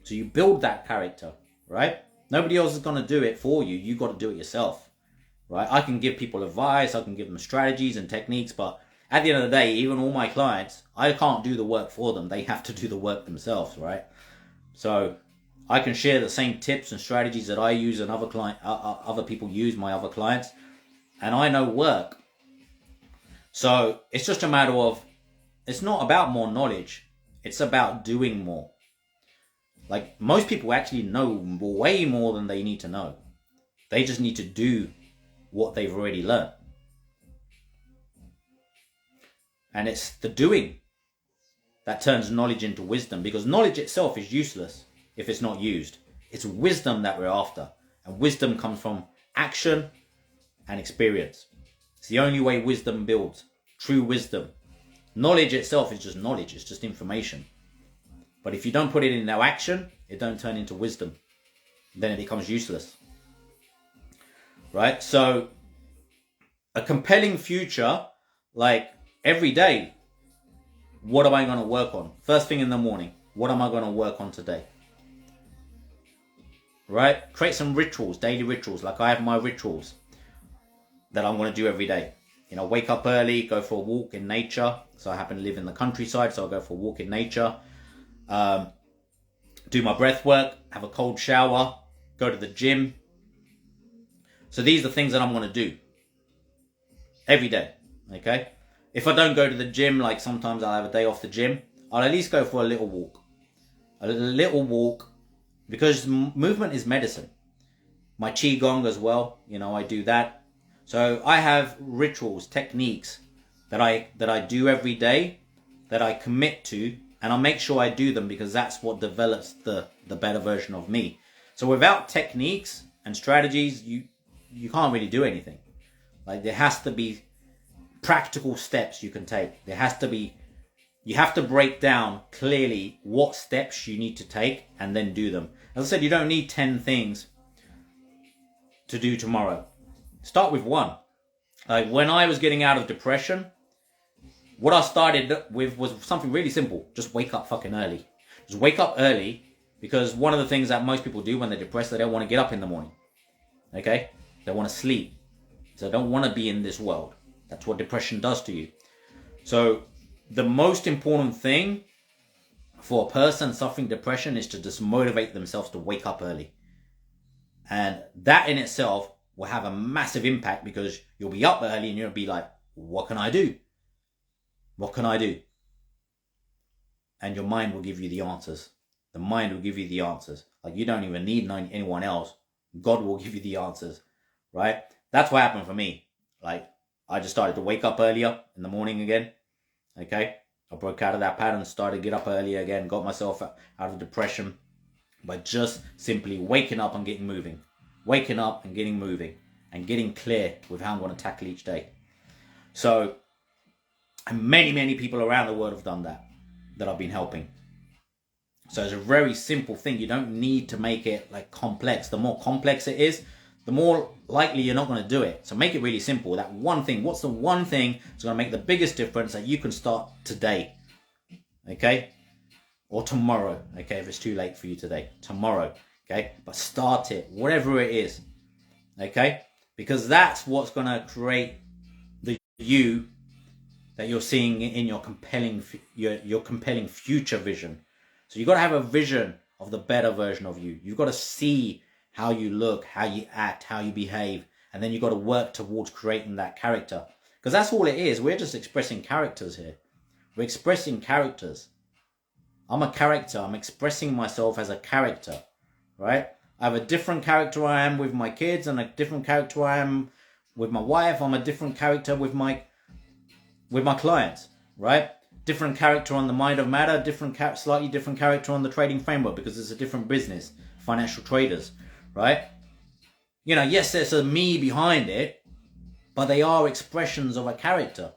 So you build that character, right? Nobody else is going to do it for you. You got to do it yourself, right? I can give people advice. I can give them strategies and techniques. But at the end of the day, even all my clients, I can't do the work for them. They have to do the work themselves, right? So I can share the same tips and strategies that I use and other people use, my other clients. And I know work. So it's just a matter of, it's not about more knowledge. It's about doing more. Like, most people actually know way more than they need to know. They just need to do what they've already learned. And it's the doing that turns knowledge into wisdom, because knowledge itself is useless if it's not used. It's wisdom that we're after. And wisdom comes from action and experience. It's the only way wisdom builds. True wisdom. Knowledge itself is just knowledge. It's just information. But if you don't put it into action, it don't turn into wisdom. Then it becomes useless. Right? So, a compelling future, like every day, what am I going to work on? First thing in the morning, what am I going to work on today? Right? Create some rituals, daily rituals. Like, I have my rituals that I'm going to do every day. You know, wake up early, go for a walk in nature. So I happen to live in the countryside, so I'll go for a walk in nature. Do my breath work, have a cold shower, go to the gym. So these are things that I'm going to do every day, okay? If I don't go to the gym, like sometimes I'll have a day off the gym, I'll at least go for a little walk. A little walk, because movement is medicine. My qigong as well, you know, I do that. So I have rituals, techniques that I do every day, that I commit to, and I'll make sure I do them, because that's what develops the better version of me. So without techniques and strategies, you can't really do anything. Like, there has to be practical steps you can take. You have to break down clearly what steps you need to take and then do them. As I said, you don't need 10 things to do tomorrow. Start with one. Like, when I was getting out of depression, what I started with was something really simple. Just wake up fucking early. Just wake up early, because one of the things that most people do when they're depressed, they don't want to get up in the morning. Okay? They want to sleep. So they don't want to be in this world. That's what depression does to you. So the most important thing for a person suffering depression is to just motivate themselves to wake up early. And that in itself will have a massive impact, because you'll be up early and you'll be like, what can I do? What can I do? And your mind will give you the answers. The mind will give you the answers. Like, you don't even need anyone else. God will give you the answers, right? That's what happened for me. Like, I just started to wake up earlier in the morning again. Okay, I broke out of that pattern, started to get up earlier again, got myself out of depression by just simply waking up and getting moving. Waking up and getting moving and getting clear with how I'm going to tackle each day. So, and many people around the world have done that I've been helping. So it's a very simple thing. You don't need to make it like complex. The more complex it is, the more likely you're not going to do it. So make it really simple. That one thing, what's the one thing that's going to make the biggest difference that you can start today? Okay? Or tomorrow. Okay, if it's too late for you today. Tomorrow. Okay? But start it, whatever it is. Okay? Because that's what's going to create the you that you're seeing in your compelling future vision. So you've got to have a vision of the better version of you. You've got to see how you look, how you act, how you behave, and then you've got to work towards creating that character. Because that's all it is. We're just expressing characters here. We're expressing characters. I'm a character. I'm expressing myself as a character, right? I have a different character I am with my kids, and a different character I am with my wife. I'm a different character with my clients, right? Different character on the Mind of Matter, slightly different character on the trading framework, because it's a different business, financial traders, right? You know, yes, there's a me behind it, but they are expressions of a character.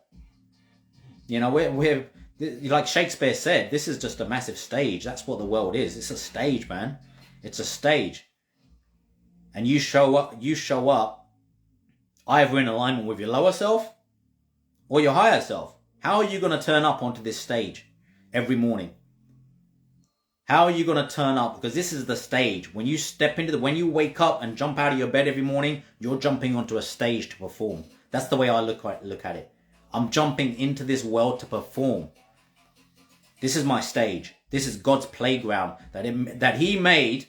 You know, we're like Shakespeare said, this is just a massive stage. That's what the world is. It's a stage, man. It's a stage. And you show up either in alignment with your lower self or your higher self. How are you going to turn up onto this stage every morning? How are you going to turn up? Because this is the stage. When you when you wake up and jump out of your bed every morning, you're jumping onto a stage to perform. That's the way I look at it. I'm jumping into this world to perform. This is my stage. This is God's playground that He made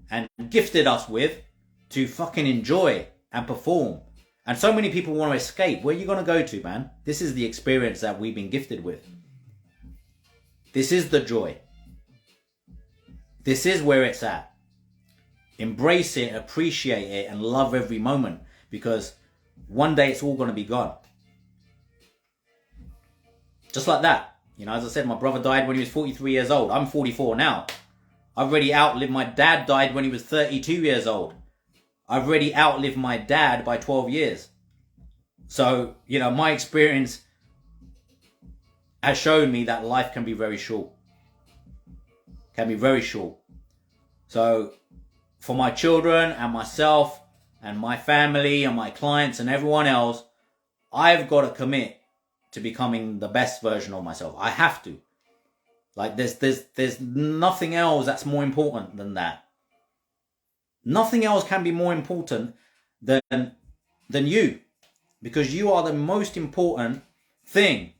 and gifted us with to fucking enjoy and perform. And so many people want to escape. Where are you going to go to, man? This is the experience that we've been gifted with. This is the joy. This is where it's at. Embrace it, appreciate it, and love every moment. Because one day it's all going to be gone. Just like that. You know, as I said, my brother died when he was 43 years old. I'm 44 now. I've already outlived. My dad died when he was 32 years old. I've already outlived my dad by 12 years. So, you know, my experience has shown me that life can be very short. Can be very short. So, for my children and myself and my family and my clients and everyone else, I've got to commit to becoming the best version of myself. I have to. Like, there's nothing else that's more important than that. Nothing else can be more important than you, because you are the most important thing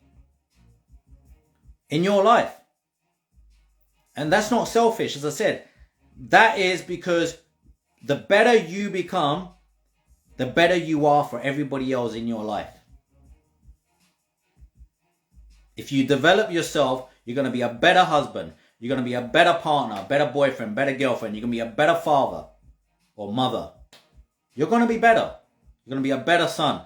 in your life. And that's not selfish, as I said. That is because the better you become, the better you are for everybody else in your life. If you develop yourself, you're going to be a better husband. You're going to be a better partner, better boyfriend, better girlfriend. You're going to be a better father or mother. You're going to be better. You're going to be a better son.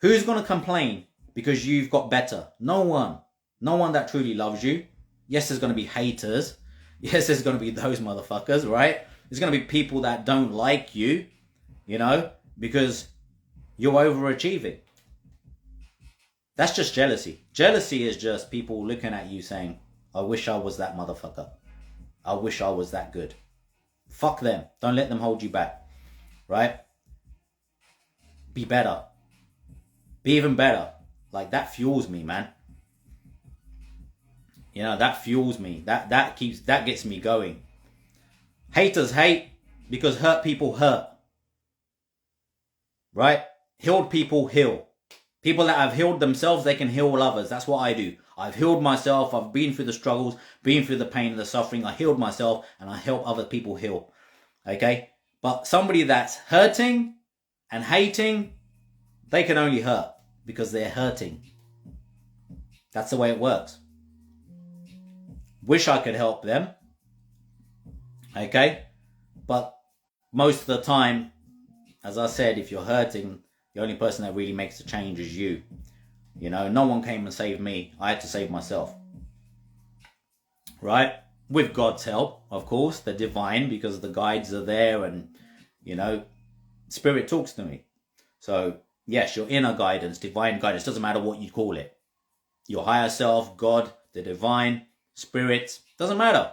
Who's going to complain because you've got better? No one. No one that truly loves you. Yes, there's going to be haters. Yes, there's going to be those motherfuckers, right? There's going to be people that don't like you, you know, because you're overachieving. That's just jealousy. Jealousy is just people looking at you saying, I wish I was that motherfucker. I wish I was that good. Fuck them. Don't let them hold you back. Right? Be better. Be even better. Like, that fuels me, man. You know, that fuels me. That gets me going. Haters hate because hurt people hurt. Right? Healed people heal. People that have healed themselves, they can heal others. That's what I do. I've healed myself. I've been through the struggles, been through the pain and the suffering. I healed myself and I help other people heal. Okay? But somebody that's hurting and hating, they can only hurt because they're hurting. That's the way it works. Wish I could help them. Okay? But most of the time, as I said, if you're hurting, the only person that really makes a change is you. You know, no one came and saved me. I had to save myself. Right? With God's help, of course, the divine, because the guides are there and, you know, Spirit talks to me. So, yes, your inner guidance, divine guidance, doesn't matter what you call it. Your higher self, God, the divine, Spirit, doesn't matter.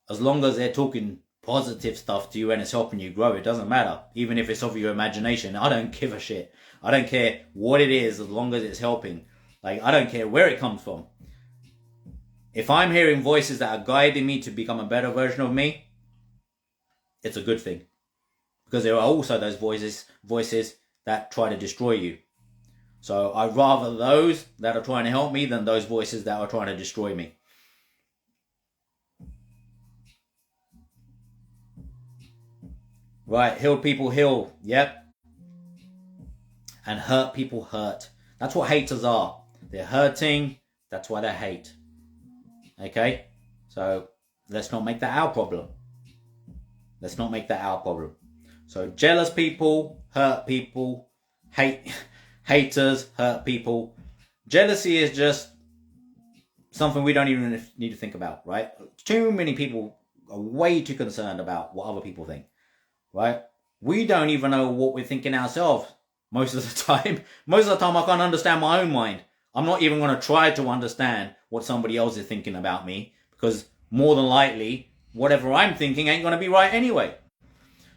As long as they're talking positive stuff to you and it's helping you grow, it doesn't matter. Even if it's of your imagination, I don't give a shit. I don't care what it is as long as it's helping. Like, I don't care where it comes from. If I'm hearing voices that are guiding me to become a better version of me, it's a good thing. Because there are also those voices that try to destroy you. So I'd rather those that are trying to help me than those voices that are trying to destroy me. Right, heal people heal, yep. And hurt people hurt. That's what haters are. They're hurting, that's why they hate. Okay? So, let's not make that our problem. Let's not make that our problem. So, jealous people hurt people. Haters hurt people. Jealousy is just something we don't even need to think about, right? Too many people are way too concerned about what other people think. Right? We don't even know what we're thinking ourselves most of the time. Most of the time I can't understand my own mind. I'm not even going to try to understand what somebody else is thinking about me, because more than likely, whatever I'm thinking ain't going to be right anyway.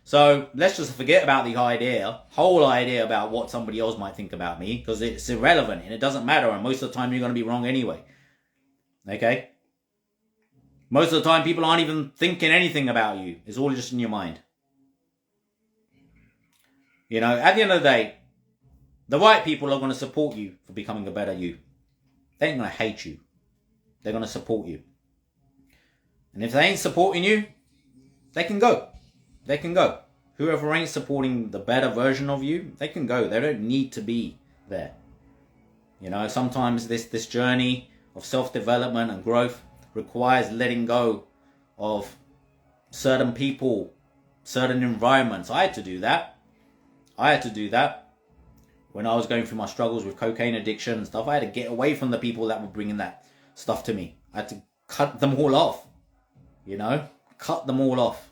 So let's just forget about the whole idea about what somebody else might think about me, because it's irrelevant and it doesn't matter, and most of the time you're going to be wrong anyway. Okay? Most of the time people aren't even thinking anything about you. It's all just in your mind. You know, at the end of the day, the right people are going to support you for becoming a better you. They ain't going to hate you. They're going to support you. And if they ain't supporting you, they can go. They can go. Whoever ain't supporting the better version of you, they can go. They don't need to be there. You know, sometimes this journey of self-development and growth requires letting go of certain people, certain environments. I had to do that. When I was going through my struggles with cocaine addiction and stuff. I had to get away from the people that were bringing that stuff to me. I had to cut them all off. You know, cut them all off.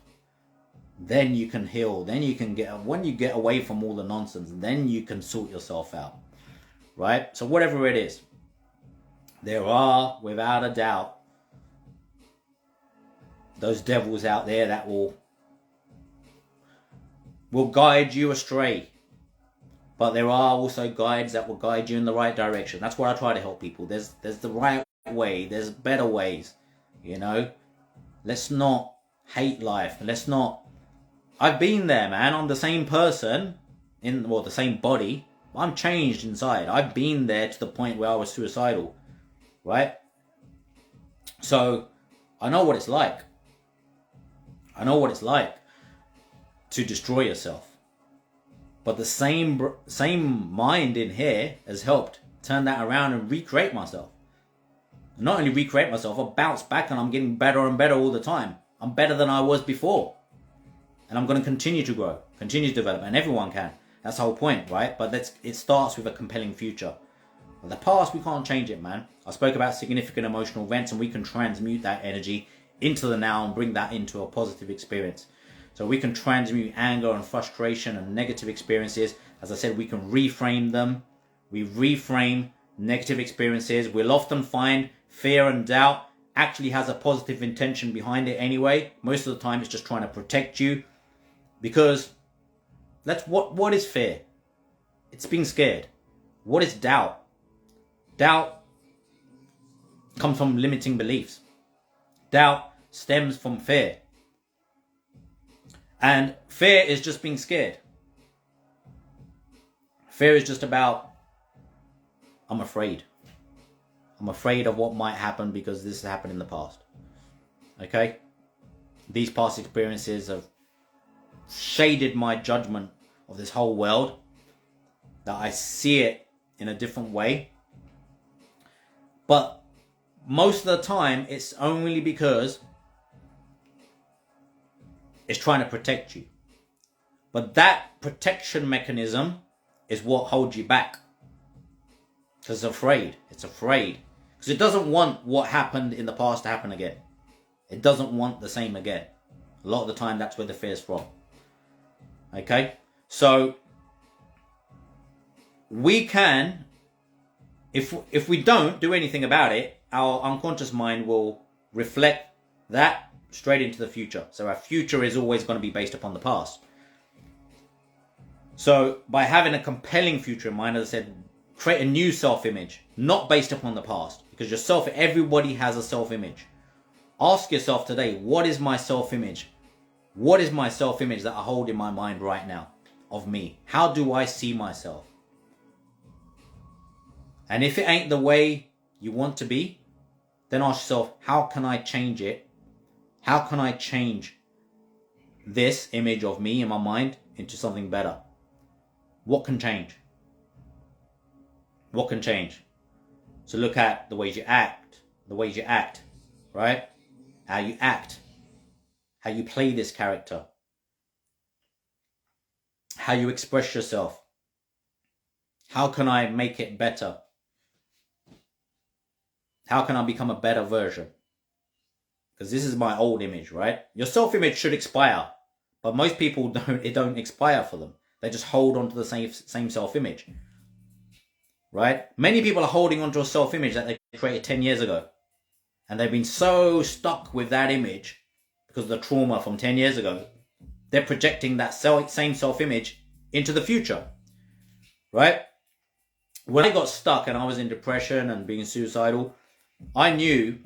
Then you can heal. Then you can when you get away from all the nonsense, then you can sort yourself out. Right? So whatever it is, there are, without a doubt, those devils out there that will guide you astray. But there are also guides that will guide you in the right direction. That's what I try to help people. There's the right way. There's better ways. You know? Let's not hate life. Let's not... I've been there, man. I'm the same person. The same body. I'm changed inside. I've been there to the point where I was suicidal. Right? So, I know what it's like. I know what it's like to destroy yourself. But the same mind in here has helped turn that around and recreate myself. Not only recreate myself, I bounce back and I'm getting better and better all the time. I'm better than I was before. And I'm going to continue to grow, continue to develop, and everyone can. That's the whole point, right? But it starts with a compelling future. But the past, we can't change it, man. I spoke about significant emotional events, and we can transmute that energy into the now and bring that into a positive experience. So we can transmute anger and frustration and negative experiences. As I said, we can reframe them. We reframe negative experiences. We'll often find fear and doubt actually has a positive intention behind it anyway. Most of the time it's just trying to protect you. Because what is fear? It's being scared. What is doubt? Doubt comes from limiting beliefs. Doubt stems from fear. And fear is just being scared. Fear is just about I'm afraid. I'm afraid of what might happen because this has happened in the past. Okay? These past experiences have shaded my judgment of this whole world, that I see it in a different way. But most of the time, it's only because it's trying to protect you. But that protection mechanism is what holds you back. Because it's afraid. It's afraid. Because it doesn't want what happened in the past to happen again. It doesn't want the same again. A lot of the time, that's where the fear is from. Okay? So, we can, if we don't do anything about it, our unconscious mind will reflect that straight into the future. So our future is always going to be based upon the past. So by having a compelling future in mind, as I said, create a new self-image, not based upon the past. Because yourself, everybody has a self-image. Ask yourself today, what is my self-image? What is my self-image that I hold in my mind right now of me? How do I see myself? And if it ain't the way you want to be, then ask yourself, how can I change it? How can I change this image of me in my mind into something better? What can change? What can change? So look at the ways you act, right? How you act, how you play this character, how you express yourself. How can I make it better? How can I become a better version? Because this is my old image, right? Your self-image should expire. But most people don't expire for them. They just hold on to the same self-image. Right? Many people are holding on to a self-image that they created 10 years ago. And they've been so stuck with that image because of the trauma from 10 years ago. They're projecting that same self-image into the future. Right? When I got stuck and I was in depression and being suicidal, I knew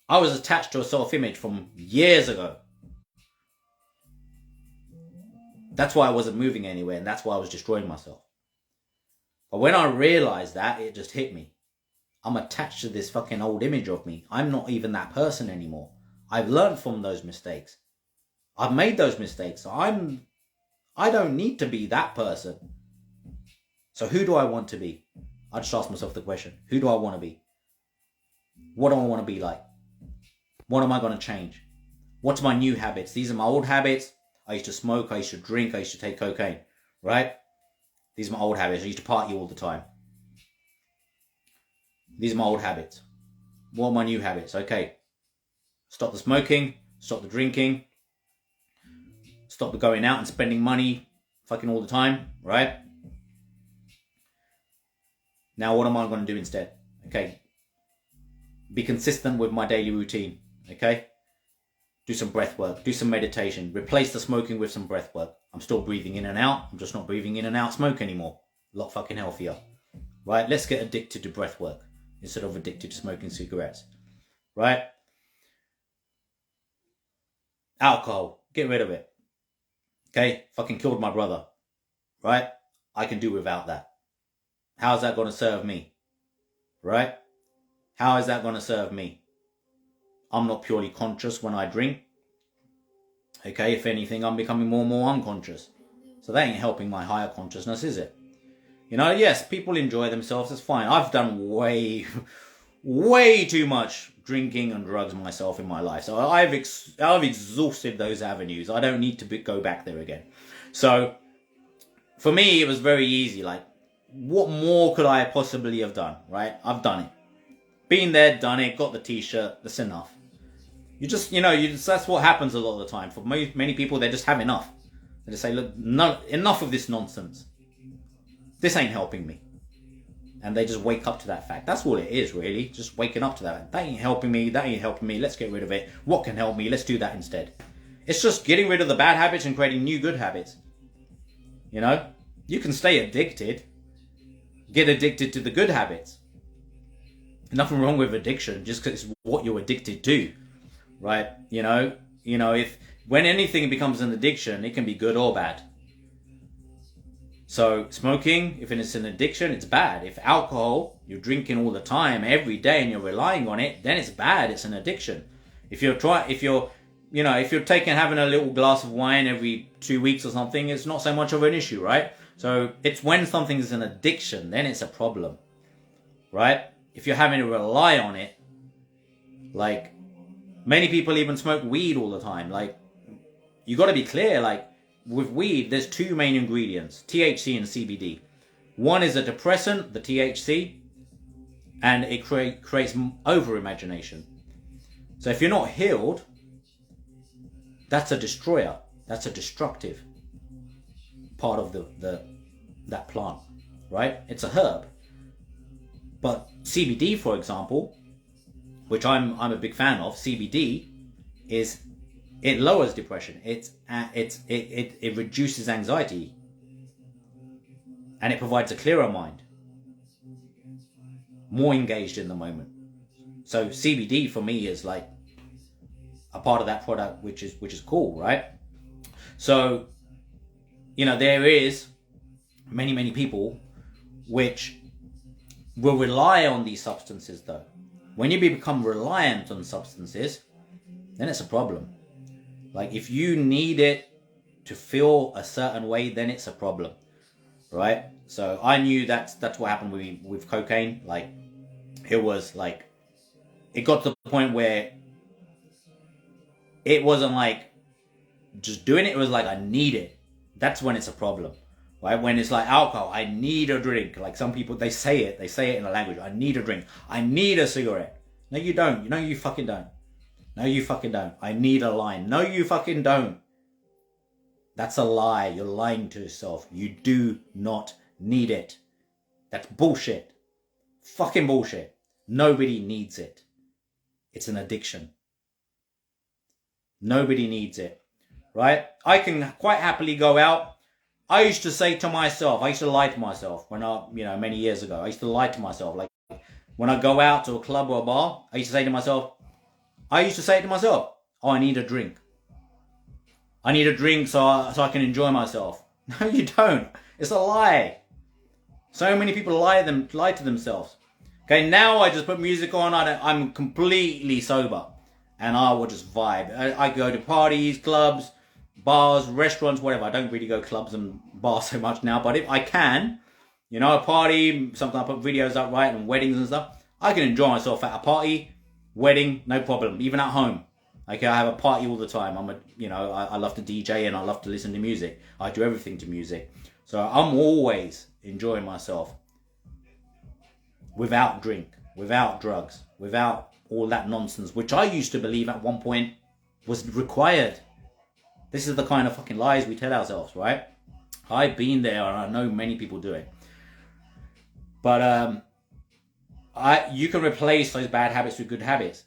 I was attached to a self-image from years ago. That's why I wasn't moving anywhere, and that's why I was destroying myself. But when I realized that, it just hit me. I'm attached to this fucking old image of me. I'm not even that person anymore. I've learned from those mistakes. I've made those mistakes. I don't need to be that person. So who do I want to be? I just ask myself the question, who do I want to be? What do I want to be like? What am I going to change? What's my new habits? These are my old habits. I used to smoke, I used to drink, I used to take cocaine, right? These are my old habits. I used to party all the time. These are my old habits. What are my new habits? Okay. Stop the smoking, stop the drinking, stop the going out and spending money fucking all the time, right? Now what am I going to do instead? Okay. Be consistent with my daily routine, okay? Do some breath work, do some meditation, replace the smoking with some breath work. I'm still breathing in and out, I'm just not breathing in and out smoke anymore. A lot fucking healthier, right? Let's get addicted to breath work instead of addicted to smoking cigarettes, right? Alcohol, get rid of it, okay? Fucking killed my brother, right? I can do without that. How's that going to serve me, right? How is that going to serve me? I'm not purely conscious when I drink. Okay, if anything, I'm becoming more and more unconscious. So that ain't helping my higher consciousness, is it? You know, yes, people enjoy themselves, that's fine. I've done way too much drinking and drugs myself in my life. So I've exhausted those avenues. I don't need to go back there again. So for me, it was very easy. Like, what more could I possibly have done, right? I've done it. Been there, done it, got the t-shirt, that's enough. That's what happens a lot of the time. For many people, they just have enough. They just say, look, enough of this nonsense. This ain't helping me. And they just wake up to that fact. That's all it is, really. Just waking up to that. That ain't helping me, let's get rid of it. What can help me? Let's do that instead. It's just getting rid of the bad habits and creating new good habits. You know? You can stay addicted. Get addicted to the good habits. Nothing wrong with addiction, just because it's what you're addicted to, right? When anything becomes an addiction, it can be good or bad. So smoking, if it's an addiction, it's bad. If alcohol, you're drinking all the time, every day, and you're relying on it, then it's bad. It's an addiction. If you're having a little glass of wine every 2 weeks or something, it's not so much of an issue, right? So it's when something is an addiction, then it's a problem, right? If you're having to rely on it, like many people even smoke weed all the time. Like, you got to be clear, like with weed, there's two main ingredients, THC and CBD. One is a depressant, the THC, and it creates over-imagination. So if you're not healed, that's a destroyer. That's a destructive part of that plant, right? It's a herb. But CBD, for example, which I'm a big fan of, CBD it lowers depression. It reduces anxiety, and it provides a clearer mind, more engaged in the moment. So CBD for me is like a part of that product, which is cool, right? So, there is many people which will rely on these substances though. When you become reliant on substances, then it's a problem. Like if you need it to feel a certain way, then it's a problem, right? So I knew that's what happened with cocaine. Like it was like, it got to the point where it wasn't like just doing it. It was like, I need it. That's when it's a problem, right? When it's like alcohol, I need a drink. Like some people, they say it in a language. I need a drink. I need a cigarette. No, you don't. No, you fucking don't. No, you fucking don't. I need a line. No, you fucking don't. That's a lie. You're lying to yourself. You do not need it. That's bullshit. Fucking bullshit. Nobody needs it. It's an addiction. Nobody needs it, right? I can quite happily go out. I used to say to myself, I used to lie to myself many years ago. I used to lie to myself. Like when I go out to a club or a bar, I used to say to myself, oh, I need a drink. I need a drink so I can enjoy myself. No, you don't. It's a lie. So many people lie to themselves. Okay, now I just put music on. I'm completely sober. And I will just vibe. I go to parties, clubs, bars, restaurants, whatever. I don't really go clubs and bars so much now. But if I can, a party, something I put videos up, right, and weddings and stuff, I can enjoy myself at a party, wedding, no problem. Even at home. Okay, I have a party all the time. I love to DJ and I love to listen to music. I do everything to music. So I'm always enjoying myself. Without drink, without drugs, without all that nonsense, which I used to believe at one point was required. This is the kind of fucking lies we tell ourselves, right? I've been there and I know many people do it. But you can replace those bad habits with good habits.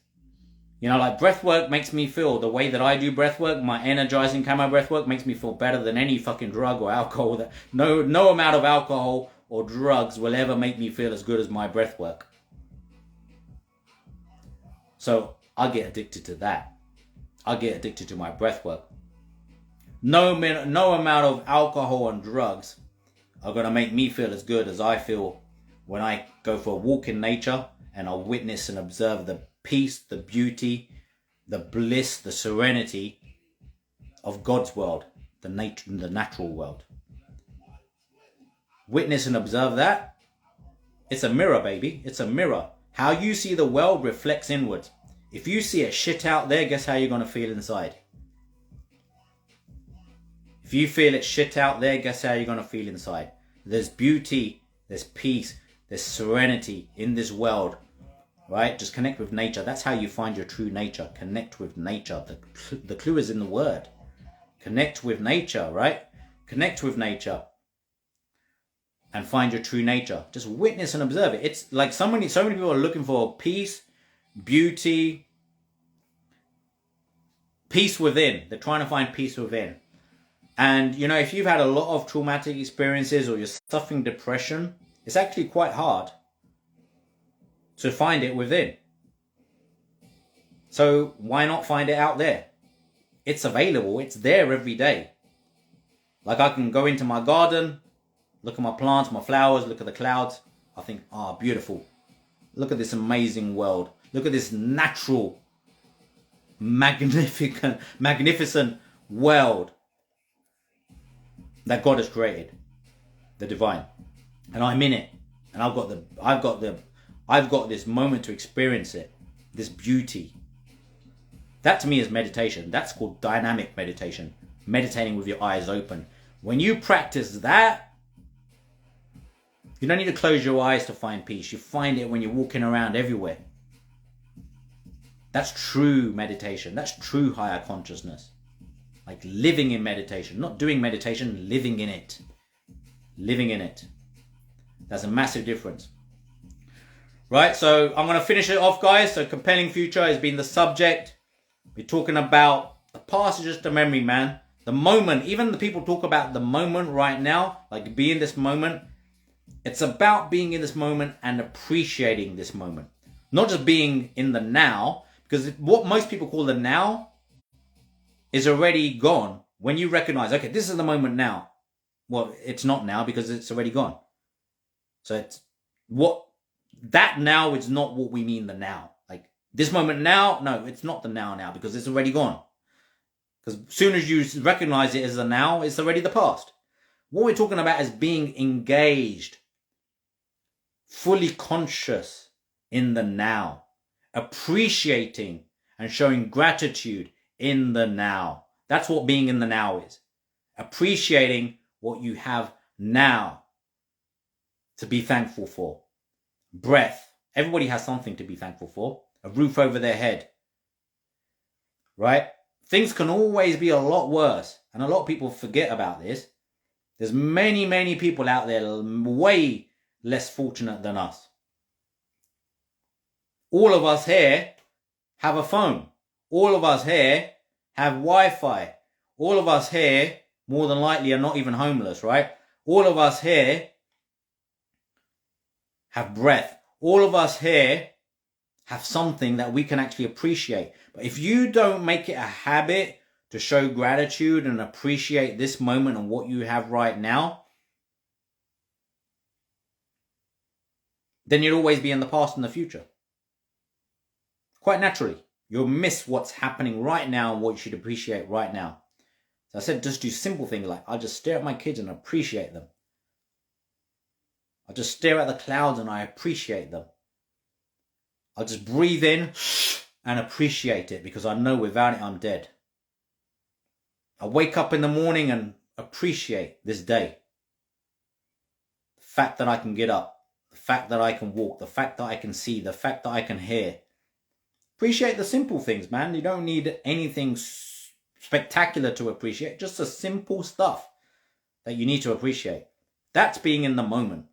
Like breath work makes me feel, the way that I do breath work, my energizing camo breath work makes me feel better than any fucking drug or alcohol. No amount of alcohol or drugs will ever make me feel as good as my breath work. So I get addicted to that. I get addicted to my breath work. No amount of alcohol and drugs are going to make me feel as good as I feel when I go for a walk in nature and I witness and observe the peace, the beauty, the bliss, the serenity of God's world, the natural world. Witness and observe that. It's a mirror, baby. It's a mirror. How you see the world reflects inwards. If you see a shit out there, guess how you're going to feel inside? If you feel it shit out there, guess how you're going to feel inside? There's beauty, there's peace, there's serenity in this world, right? Just connect with nature. That's how you find your true nature. Connect with nature. The clue is in the word. Connect with nature, right? Connect with nature. And find your true nature. Just witness and observe it. It's like so many people are looking for peace, beauty, peace within. They're trying to find peace within. And if you've had a lot of traumatic experiences or you're suffering depression, it's actually quite hard to find it within. So why not find it out there? It's available. It's there every day. Like I can go into my garden, Look at my plants, my flowers, look at the clouds. I think, beautiful. Look at this amazing world. Look at this natural, magnificent world that God has created, the divine. And I'm in it. And I've got this moment to experience it, this beauty. That to me is meditation. That's called dynamic meditation, meditating with your eyes open. When you practice that, you don't need to close your eyes to find peace. You find it when you're walking around everywhere. That's true meditation. That's true higher consciousness. Like living in meditation, not doing meditation, living in it. Living in it. That's a massive difference. Right, so I'm going to finish it off, guys. So compelling future has been the subject. We're talking about the past is just a memory, man. The moment, even the people talk about the moment right now, like be in this moment. It's about being in this moment and appreciating this moment. Not just being in the now, because what most people call the now is already gone. When you recognize, okay, this is the moment now. Well, it's not now because it's already gone. So it's that now is not what we mean the now. Like this moment now, no, it's not the now because it's already gone. Because as soon as you recognize it as the now, it's already the past. What we're talking about is being engaged, fully conscious in the now, appreciating and showing gratitude in the now. That's what being in the now is. Appreciating what you have now to be thankful for. Breath. Everybody has something to be thankful for. A roof over their head. Right? Things can always be a lot worse. And a lot of people forget about this. There's many people out there way less fortunate than us. All of us here have a phone. All of us here have Wi-Fi. All of us here, more than likely, are not even homeless, right? All of us here have breath. All of us here have something that we can actually appreciate. But if you don't make it a habit to show gratitude and appreciate this moment and what you have right now, then you'll always be in the past and the future. Quite naturally, you'll miss what's happening right now and what you should appreciate right now. So I said, just do simple things like I just stare at my kids and appreciate them. I just stare at the clouds and I appreciate them. I'll just breathe in and appreciate it because I know without it I'm dead. I wake up in the morning and appreciate this day. The fact that I can get up, the fact that I can walk, the fact that I can see, the fact that I can hear. Appreciate the simple things, man. You don't need anything spectacular to appreciate, just the simple stuff that you need to appreciate. That's being in the moment.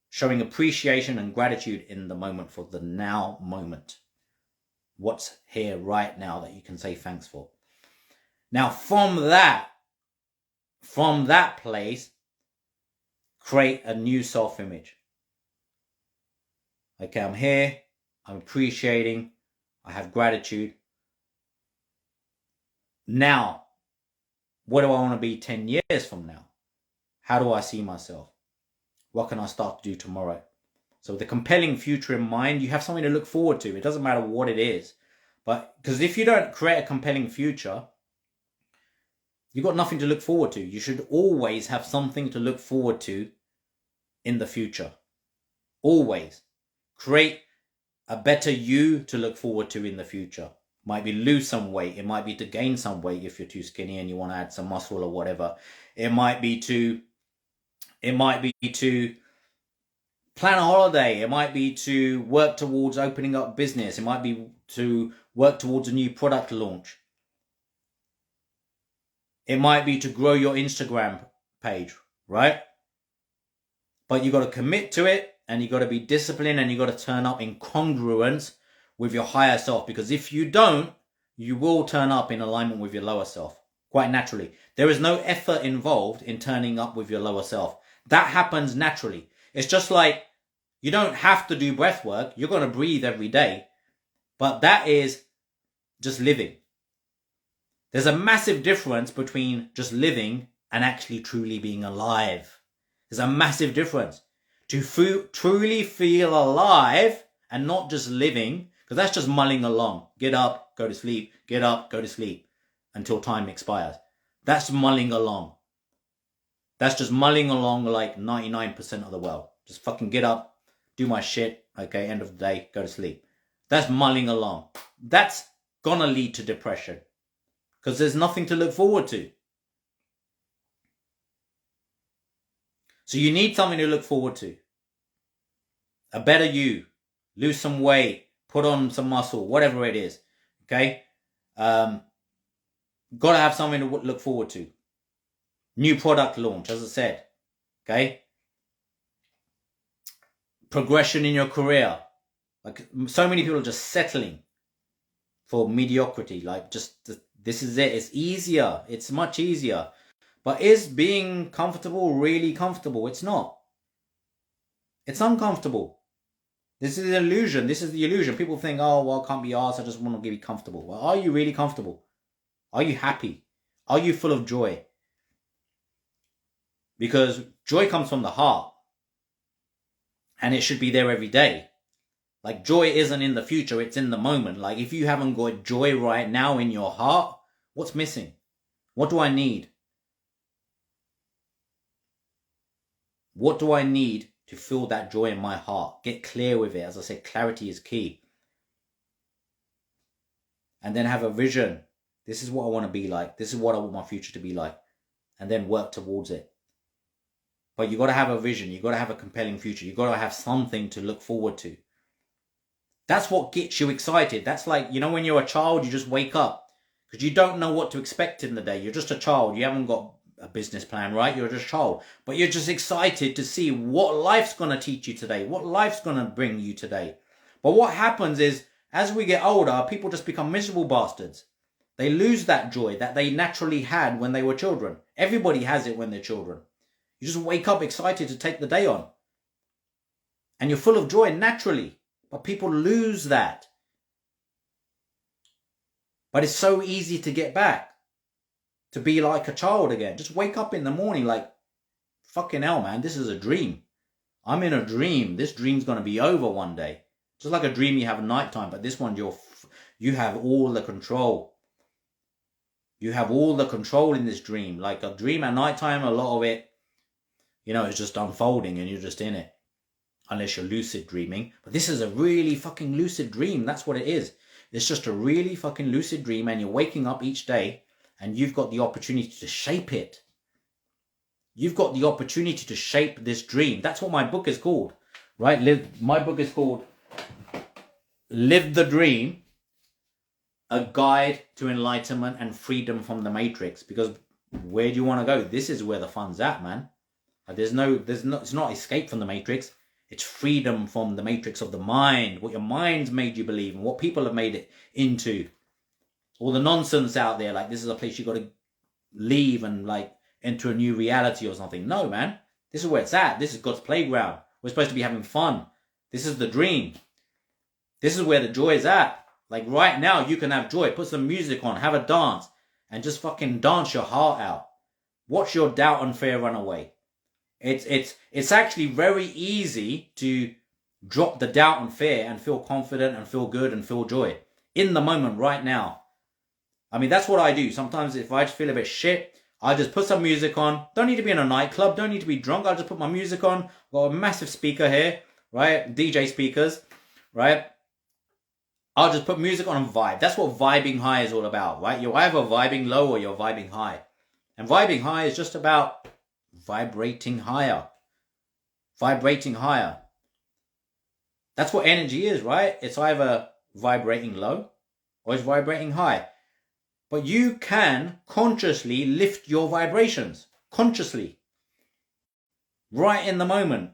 Showing appreciation and gratitude in the moment for the now moment. What's here right now that you can say thanks for. Now from that place, create a new self-image. Okay, I'm here, I'm appreciating, I have gratitude. Now, what do I want to be 10 years from now? How do I see myself? What can I start to do tomorrow? So with a compelling future in mind, you have something to look forward to. It doesn't matter what it is. But because if you don't create a compelling future, you've got nothing to look forward to. You should always have something to look forward to in the future. Always. Create a better you to look forward to in the future. Might be lose some weight. It might be to gain some weight if you're too skinny and you want to add some muscle or whatever. It might be to plan a holiday. It might be to work towards opening up business. It might be to work towards a new product launch. It might be to grow your Instagram page, right? But you got to commit to it and you got to be disciplined and you got to turn up in congruence with your higher self. Because if you don't, you will turn up in alignment with your lower self. Quite naturally. There is no effort involved in turning up with your lower self. That happens naturally. It's just like you don't have to do breath work. You're going to breathe every day. But that is just living. There's a massive difference between just living and actually truly being alive. There's a massive difference. To truly feel alive and not just living, because that's just mulling along. Get up, go to sleep, get up, go to sleep until time expires. That's mulling along. That's just mulling along like 99% of the world. Just fucking get up, do my shit, okay, end of the day, go to sleep. That's mulling along. That's gonna lead to depression because there's nothing to look forward to. So you need something to look forward to. A better you, lose some weight, put on some muscle, whatever it is, okay? Got to have something to look forward to. New product launch, as I said, okay? Progression in your career. Like so many people are just settling for mediocrity. Like just, this is it. It's easier. It's much easier. But is being comfortable really comfortable? It's not. It's uncomfortable. This is an illusion. This is the illusion. People think, oh, well, I can't be arsed. I just want to be comfortable. Well, are you really comfortable? Are you happy? Are you full of joy? Because joy comes from the heart. And it should be there every day. Like joy isn't in the future. It's in the moment. Like if you haven't got joy right now in your heart, what's missing? What do I need? What do I need to feel that joy in my heart? Get clear with it. As I said, clarity is key. And then have a vision. This is what I want to be like. This is what I want my future to be like. And then work towards it. But you got to have a vision. You got to have a compelling future. You got to have something to look forward to. That's what gets you excited. That's like, you know, when you're a child, you just wake up because you don't know what to expect in the day. You're just a child. You haven't got a business plan, right? You're just a child, but you're just excited to see what life's going to teach you today, what life's going to bring you today. But what happens is, as we get older, people just become miserable bastards. They lose that joy that they naturally had when they were children. Everybody has it when they're children. You just wake up excited to take the day on. And you're full of joy naturally. But people lose that. But it's so easy to get back. To be like a child again. Just wake up in the morning like, fucking hell, man, this is a dream. I'm in a dream. This dream's going to be over one day. Just like a dream you have at nighttime, but this one you have all the control. You have all the control in this dream. Like a dream at nighttime, a lot of it, you know, it's just unfolding and you're just in it. Unless you're lucid dreaming. But this is a really fucking lucid dream. That's what it is. It's just a really fucking lucid dream and you're waking up each day. And you've got the opportunity to shape it. You've got the opportunity to shape this dream. That's what my book is called, right? My book is called Live the Dream, A Guide to Enlightenment and Freedom from the Matrix. Because where do you want to go? This is where the fun's at, man. It's not escape from the Matrix. It's freedom from the matrix of the mind. What your mind's made you believe and what people have made it into. All the nonsense out there, like this is a place you got to leave and like enter a new reality or something. No, man. This is where it's at. This is God's playground. We're supposed to be having fun. This is the dream. This is where the joy is at. Like right now, you can have joy. Put some music on, have a dance, and just fucking dance your heart out. Watch your doubt and fear run away. It's actually very easy to drop the doubt and fear and feel confident and feel good and feel joy in the moment right now. I mean, that's what I do. Sometimes if I just feel a bit shit, I just put some music on. Don't need to be in a nightclub. Don't need to be drunk. I'll just put my music on. Got a massive speaker here, right? DJ speakers, right? I'll just put music on and vibe. That's what vibing high is all about, right? You're either vibing low or you're vibing high. And vibing high is just about vibrating higher. Vibrating higher. That's what energy is, right? It's either vibrating low or it's vibrating high. But you can consciously lift your vibrations. Consciously. Right in the moment.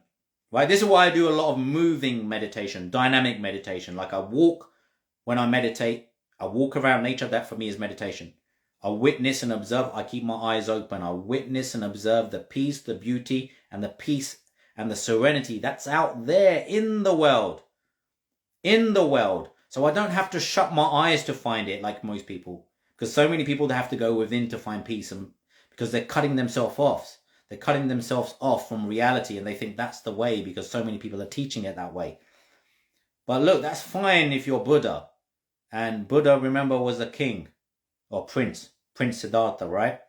Right? This is why I do a lot of moving meditation. Dynamic meditation. Like I walk when I meditate. I walk around nature. That for me is meditation. I witness and observe. I keep my eyes open. I witness and observe the peace, the beauty, and the peace and the serenity that's out there in the world. In the world. So I don't have to shut my eyes to find it like most people. Because so many people have to go within to find peace. And because they're cutting themselves off. They're cutting themselves off from reality, and they think that's the way because so many people are teaching it that way. But look, that's fine if you're Buddha. And Buddha, remember, was a king or prince. Prince Siddhartha, right?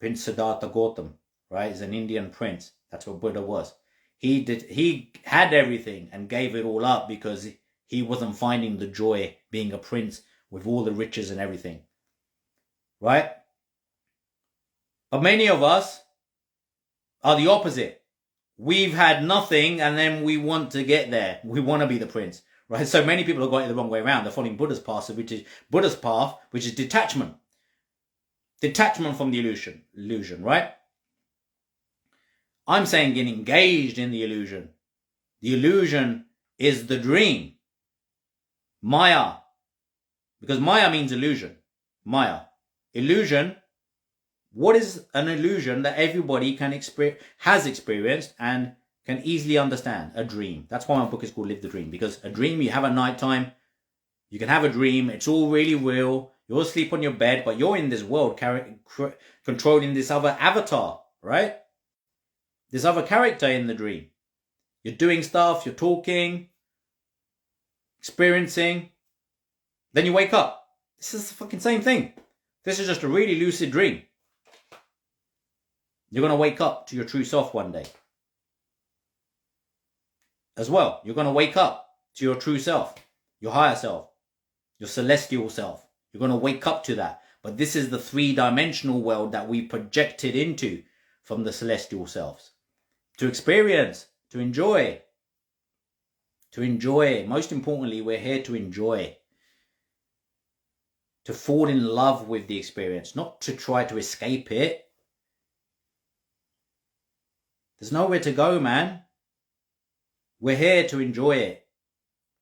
Prince Siddhartha Gautam, right? He's an Indian prince. That's what Buddha was. He had everything and gave it all up because he wasn't finding the joy being a prince with all the riches and everything. Right? But many of us are the opposite. We've had nothing and then we want to get there. We want to be the prince. Right? So many people have got it the wrong way around. They're following Buddha's path, which is detachment. Detachment from the illusion, right? I'm saying get engaged in the illusion. The illusion is the dream. Maya. Because Maya means illusion. Maya. Illusion. What is an illusion that everybody has experienced and can easily understand? A dream. That's why my book is called Live the Dream. Because a dream you have at night time, you can have a dream, it's all really real, you're asleep on your bed, but you're in this world controlling this other avatar, right? This other character in the dream. You're doing stuff, you're talking, experiencing, then you wake up. This is the fucking same thing. This is just a really lucid dream. You're going to wake up to your true self one day. As well, you're going to wake up to your true self, your higher self, your celestial self. You're going to wake up to that. But this is the three-dimensional world that we projected into from the celestial selves. To experience, to enjoy. To enjoy. Most importantly, we're here to enjoy. To fall in love with the experience, not to try to escape it. There's nowhere to go, man. We're here to enjoy it.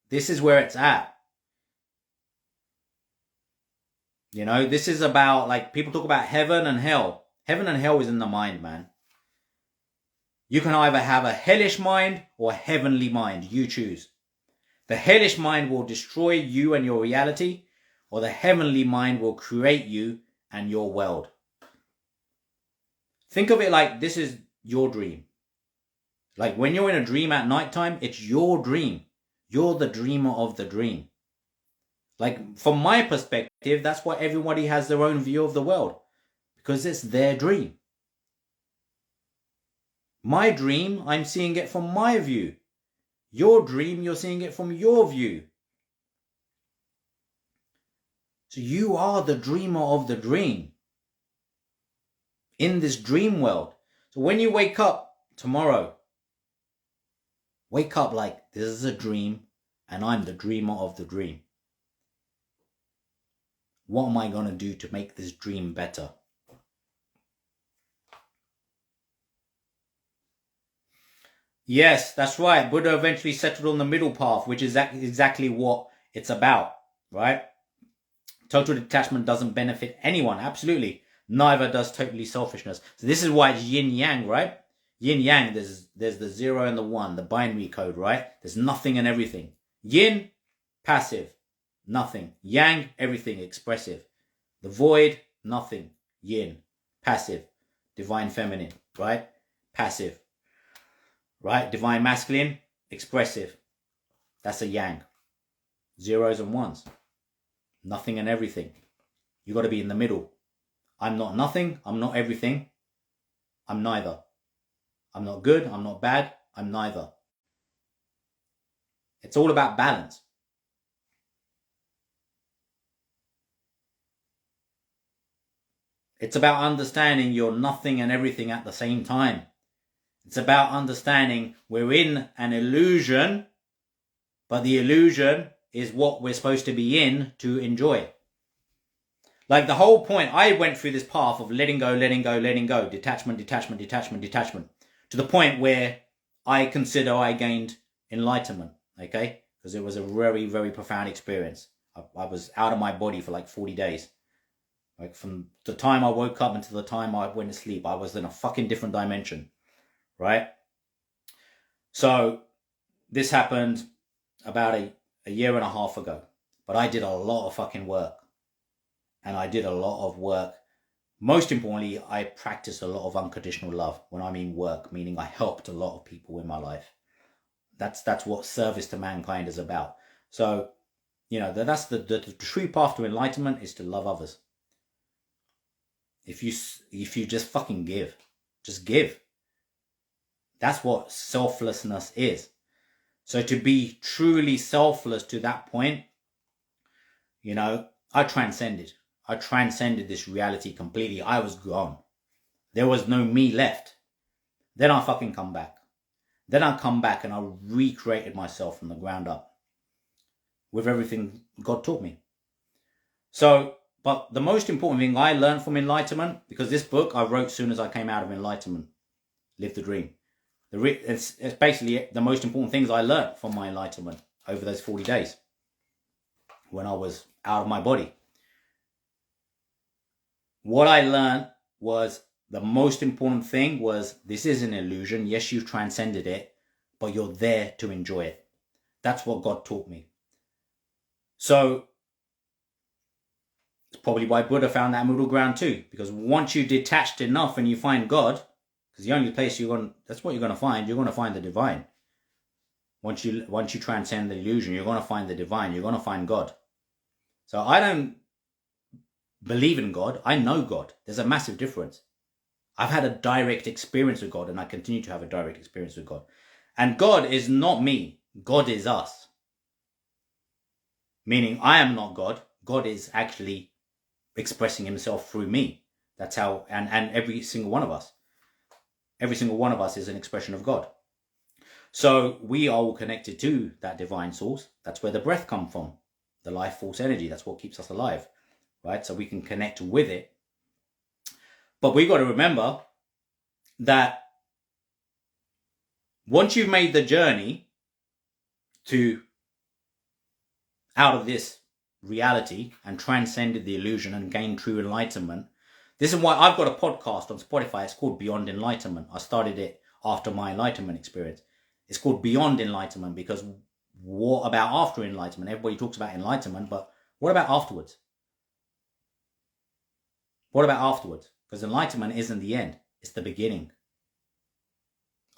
This is where it's at. You know, this is about, like, people talk about heaven and hell. Heaven and hell is in the mind, man. You can either have a hellish mind or a heavenly mind. You choose. The hellish mind will destroy you and your reality, or the heavenly mind will create you and your world. Think of it like this is your dream. Like when you're in a dream at nighttime, it's your dream. You're the dreamer of the dream. Like from my perspective, that's why everybody has their own view of the world. Because it's their dream. My dream, I'm seeing it from my view. Your dream, you're seeing it from your view. So you are the dreamer of the dream. In this dream world. So when you wake up tomorrow, wake up like this is a dream and I'm the dreamer of the dream. What am I going to do to make this dream better? Yes, that's right. Buddha eventually settled on the middle path, which is exactly what it's about, right? Total detachment doesn't benefit anyone, absolutely. Neither does totally selfishness. So this is why it's yin-yang, right? Yin-yang, there's the 0 and the 1, the binary code, right? There's nothing and everything. Yin, passive, nothing. Yang, everything, expressive. The void, nothing. Yin, passive. Divine feminine, right? Passive. Right? Divine masculine, expressive. That's a yang. Zeros and ones. Nothing and everything. You got to be in the middle. I'm not nothing. I'm not everything. I'm neither. I'm not good. I'm not bad. I'm neither. It's all about balance. It's about understanding you're nothing and everything at the same time. It's about understanding we're in an illusion, but the illusion is what we're supposed to be in to enjoy. Like the whole point, I went through this path of letting go, letting go, letting go, detachment, detachment, detachment, detachment, to the point where I consider I gained enlightenment, okay? Because it was a very, very profound experience. I was out of my body for like 40 days. Like from the time I woke up until the time I went to sleep, I was in a fucking different dimension. Right? So this happened about a year and a half ago. But I did a lot of fucking work. And I did a lot of work Most importantly, I practiced a lot of unconditional love. When I mean work, meaning I helped a lot of people in my life. That's what service to mankind is about. So, that's the true path to enlightenment, is to love others. If you just fucking give, just give. That's what selflessness is. So to be truly selfless to that point, I transcended. I transcended this reality completely. I was gone. There was no me left. Then I fucking come back. Then I come back and I recreated myself from the ground up with everything God taught me. So, but the most important thing I learned from enlightenment, because this book I wrote soon as I came out of enlightenment, Live the Dream. It's basically the most important things I learned from my enlightenment over those 40 days when I was out of my body. What I learned was, the most important thing was, this is an illusion. Yes, you've transcended it, but you're there to enjoy it. That's what God taught me. So it's probably why Buddha found that middle ground too, because once you detached enough and you find God, because the only place that's what you're going to find. You're going to find the divine. Once you transcend the illusion, you're going to find the divine. You're going to find God. So I don't believe in God. I know God. There's a massive difference. I've had a direct experience with God, and I continue to have a direct experience with God. And God is not me. God is us. Meaning I am not God. God is actually expressing himself through me. That's how, and every single one of us. Every single one of us is an expression of God. So we are all connected to that divine source. That's where the breath comes from. The life force energy. That's what keeps us alive. Right? So we can connect with it. But we've got to remember that once you've made the journey to out of this reality and transcended the illusion and gained true enlightenment, this is why I've got a podcast on Spotify. It's called Beyond Enlightenment. I started it after my enlightenment experience. It's called Beyond Enlightenment, because what about after enlightenment? Everybody talks about enlightenment, but what about afterwards? What about afterwards? Because enlightenment isn't the end. It's the beginning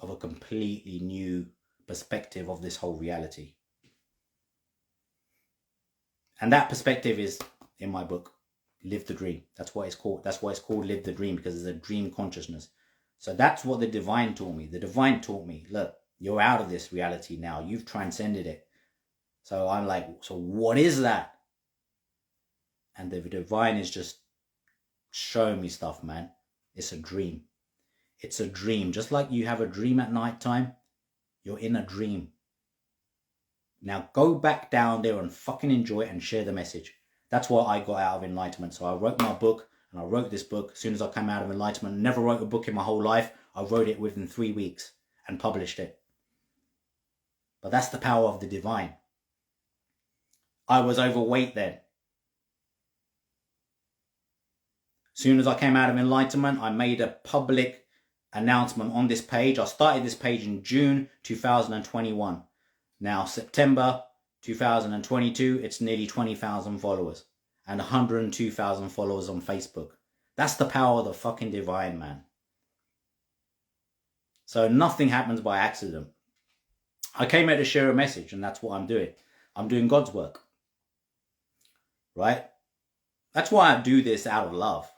of a completely new perspective of this whole reality. And that perspective is in my book, Live the Dream. That's why it's called Live the Dream, because it's a dream consciousness. So that's what the divine taught me. The divine taught me, look, you're out of this reality now. You've transcended it. So I'm like, so what is that? And the divine is just showing me stuff, man. It's a dream. It's a dream. Just like you have a dream at night time, you're in a dream. Now go back down there and fucking enjoy it and share the message. That's what I got out of enlightenment. So I wrote my book, and I wrote this book as soon as I came out of enlightenment. Never wrote a book in my whole life. I wrote it within 3 weeks and published it. But that's the power of the divine. I was overweight then. As soon as I came out of enlightenment, I made a public announcement on this page. I started this page in June 2021. Now, September 2022, it's nearly 20,000 followers and 102,000 followers on Facebook. That's the power of the fucking divine, man. So nothing happens by accident. I came here to share a message, and that's what I'm doing. I'm doing God's work. Right? That's why I do this out of love.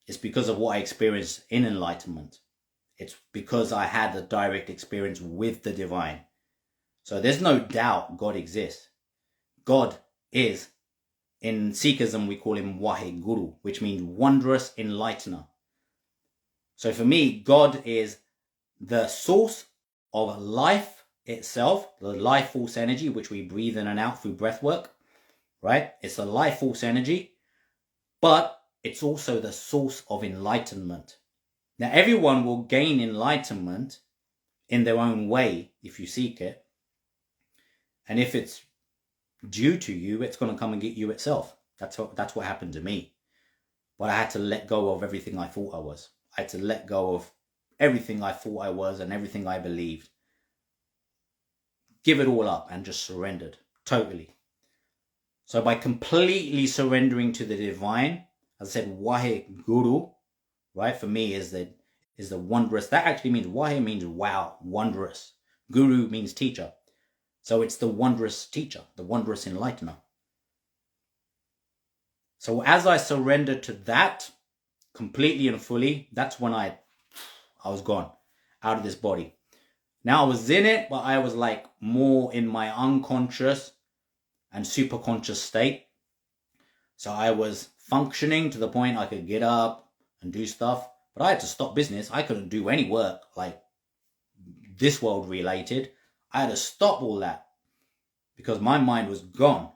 It's because of what I experienced in enlightenment. It's because I had a direct experience with the divine. So there's no doubt God exists. God is, in Sikhism we call him Waheguru, which means wondrous enlightener. So for me, God is the source of life itself, the life force energy, which we breathe in and out through breath work, right? It's the life force energy, but it's also the source of enlightenment. Now, everyone will gain enlightenment in their own way if you seek it. And if it's due to you, it's going to come and get you itself. That's what happened to me. But I had to let go of everything I thought I was. I had to let go of everything I thought I was and everything I believed. Give it all up and just surrendered totally. So by completely surrendering to the divine, As I said, Wahe Guru, right, for me is the wondrous. That actually means, Wahe means wow, wondrous. Guru means teacher. So it's the wondrous teacher, the wondrous enlightener. So as I surrendered to that completely and fully, that's when I was gone out of this body. Now I was in it, but I was like more in my unconscious and superconscious state. So I was functioning to the point I could get up and do stuff, but I had to stop business. I couldn't do any work like this world related. I had to stop all that because my mind was gone.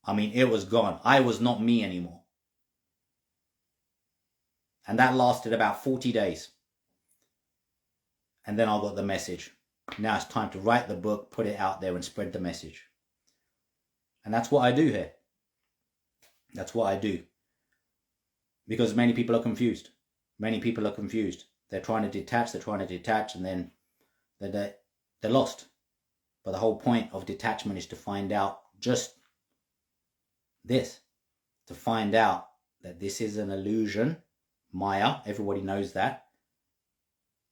I mean, it was gone. I was not me anymore. And that lasted about 40 days. And then I got the message. Now it's time to write the book, put it out there and spread the message. And that's what I do here. That's what I do. Because many people are confused. Many people are confused. They're trying to detach, and then they're lost. But the whole point of detachment is to find out just this. To find out that this is an illusion. Maya, everybody knows that.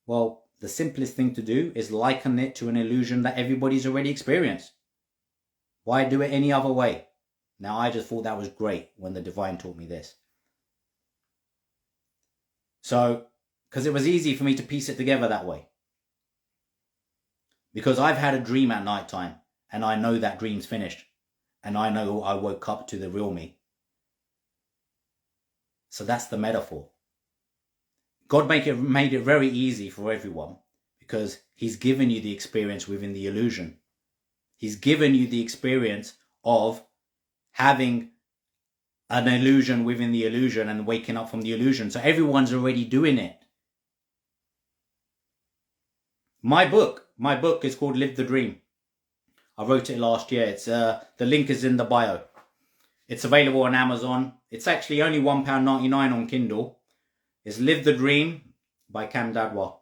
Well, the simplest thing to do is liken it to an illusion that everybody's already experienced. Why do it any other way? Now, I just thought that was great when the divine taught me this. So, because it was easy for me to piece it together that way. Because I've had a dream at night time, and I know that dream's finished. And I know I woke up to the real me. So that's the metaphor. God made it very easy for everyone because he's given you the experience within the illusion. He's given you the experience of having an illusion within the illusion and waking up from the illusion. So everyone's already doing it. My book is called Live the Dream. I wrote it last year. It's the link is in the bio. It's available on Amazon. It's actually only £1.99 on Kindle. It's Live the Dream by Cam Dadwar.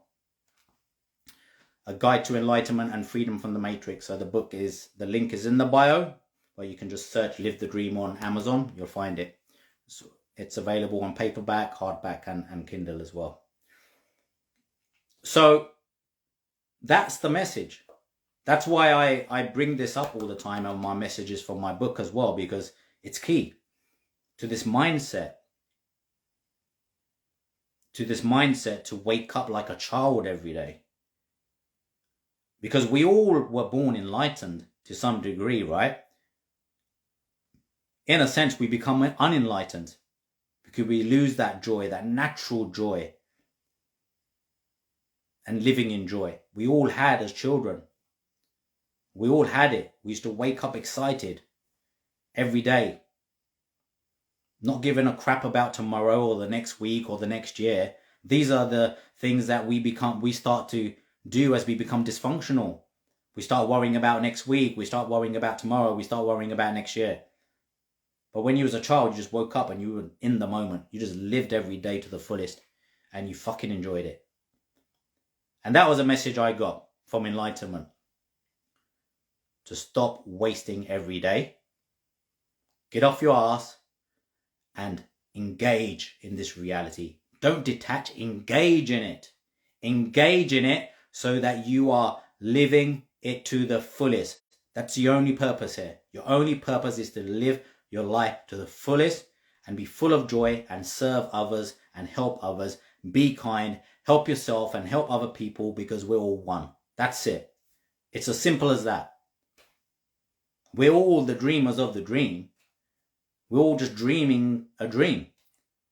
A Guide to Enlightenment and Freedom from the Matrix. So the link is in the bio, but you can just search Live the Dream on Amazon. You'll find it. So it's available on paperback, hardback, and Kindle as well. So that's the message. That's why I bring this up all the time on my messages from my book as well, because it's key to this mindset. To wake up like a child every day. Because we all were born enlightened to some degree, right? In a sense, we become unenlightened because we lose that joy, that natural joy, and living in joy. We all had as children. We all had it. We used to wake up excited every day, not giving a crap about tomorrow or the next week or the next year. These are the things that we start to do as we become dysfunctional. We start worrying about next week. We start worrying about tomorrow. We start worrying about next year. But when you was a child, you just woke up and you were in the moment. You just lived every day to the fullest and you fucking enjoyed it. And that was a message I got from enlightenment. To stop wasting every day. Get off your ass and engage in this reality. Don't detach, engage in it. Engage in it so that you are living it to the fullest. That's your only purpose here. Your only purpose is to live your life to the fullest and be full of joy and serve others and help others. Be kind, help yourself and help other people because we're all one. That's it. It's as simple as that. We're all the dreamers of the dream. We're all just dreaming a dream.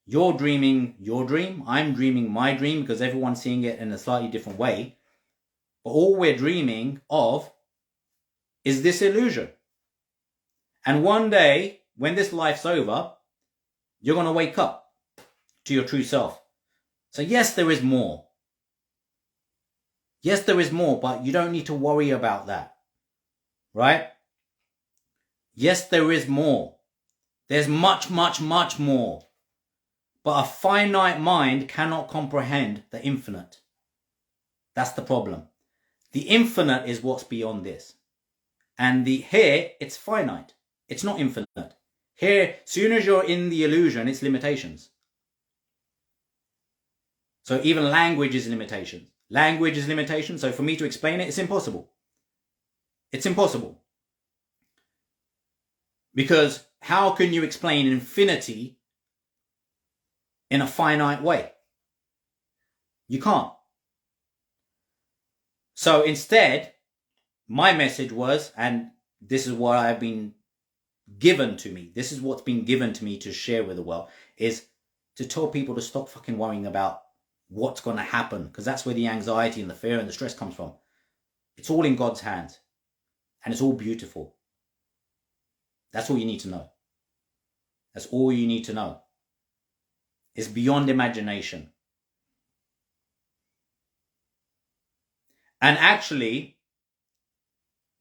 You're dreaming your dream. I'm dreaming my dream because everyone's seeing it in a slightly different way. But all we're dreaming of is this illusion. And one day, when this life's over, you're going to wake up to your true self. So yes, there is more. Yes, there is more, but you don't need to worry about that. Right? Yes, there is more. There's much, much, much more. But a finite mind cannot comprehend the infinite. That's the problem. The infinite is what's beyond this. And here, it's finite. It's not infinite. Here, soon as you're in the illusion, it's limitations. So even language is limitation. Language is limitation. So for me to explain it, it's impossible. It's impossible. Because how can you explain infinity in a finite way? You can't. So instead, my message was, and this is what I've been given to me, this is what's been given to me to share with the world, is to tell people to stop fucking worrying about what's going to happen, because that's where the anxiety and the fear and the stress comes from. It's all in God's hands, and it's all beautiful. That's all you need to know. That's all you need to know. It's beyond imagination. And actually,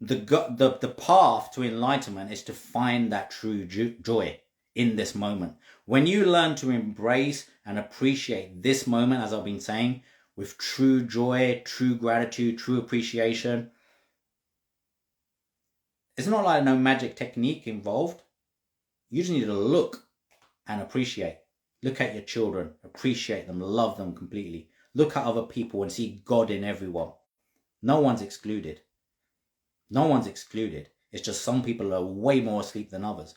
the path to enlightenment is to find that true joy in this moment. When you learn to embrace and appreciate this moment, as I've been saying, with true joy, true gratitude, true appreciation, it's not like no magic technique involved. You just need to look and appreciate. Look at your children, appreciate them, love them completely. Look at other people and see God in everyone. No one's excluded. No one's excluded. It's just some people are way more asleep than others.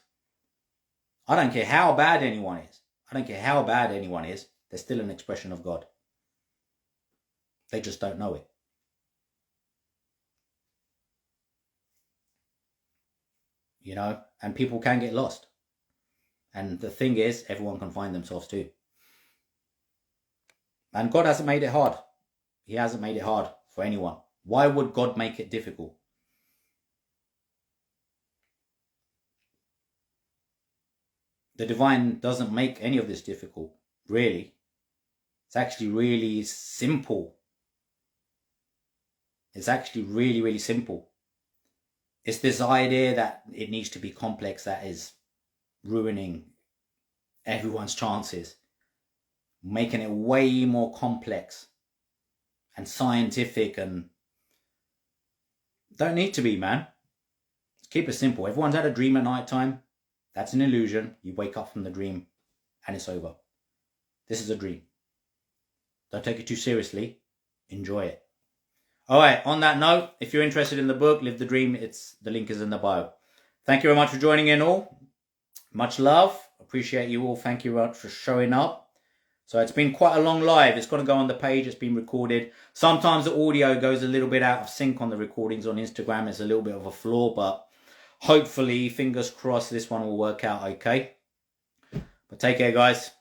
I don't care how bad anyone is. I don't care how bad anyone is. They're still an expression of God. They just don't know it. You know, and people can get lost. And the thing is, everyone can find themselves too. And God hasn't made it hard. He hasn't made it hard for anyone. Why would God make it difficult? The divine doesn't make any of this difficult, really. It's actually really simple. It's actually really, really simple. It's this idea that it needs to be complex that is ruining everyone's chances. Making it way more complex and scientific, and don't need to be, man. Keep it simple. Everyone's had a dream at night time. That's an illusion. You wake up from the dream and it's over. This is a dream. Don't take it too seriously. Enjoy it. All right, on that note, if you're interested in the book, Live the Dream, the link is in the bio. Thank you very much for joining in all. Much love. Appreciate you all. Thank you very much for showing up. So it's been quite a long live. It's going to go on the page. It's been recorded. Sometimes the audio goes a little bit out of sync on the recordings on Instagram. It's a little bit of a flaw, but hopefully, fingers crossed, this one will work out okay. But take care, guys.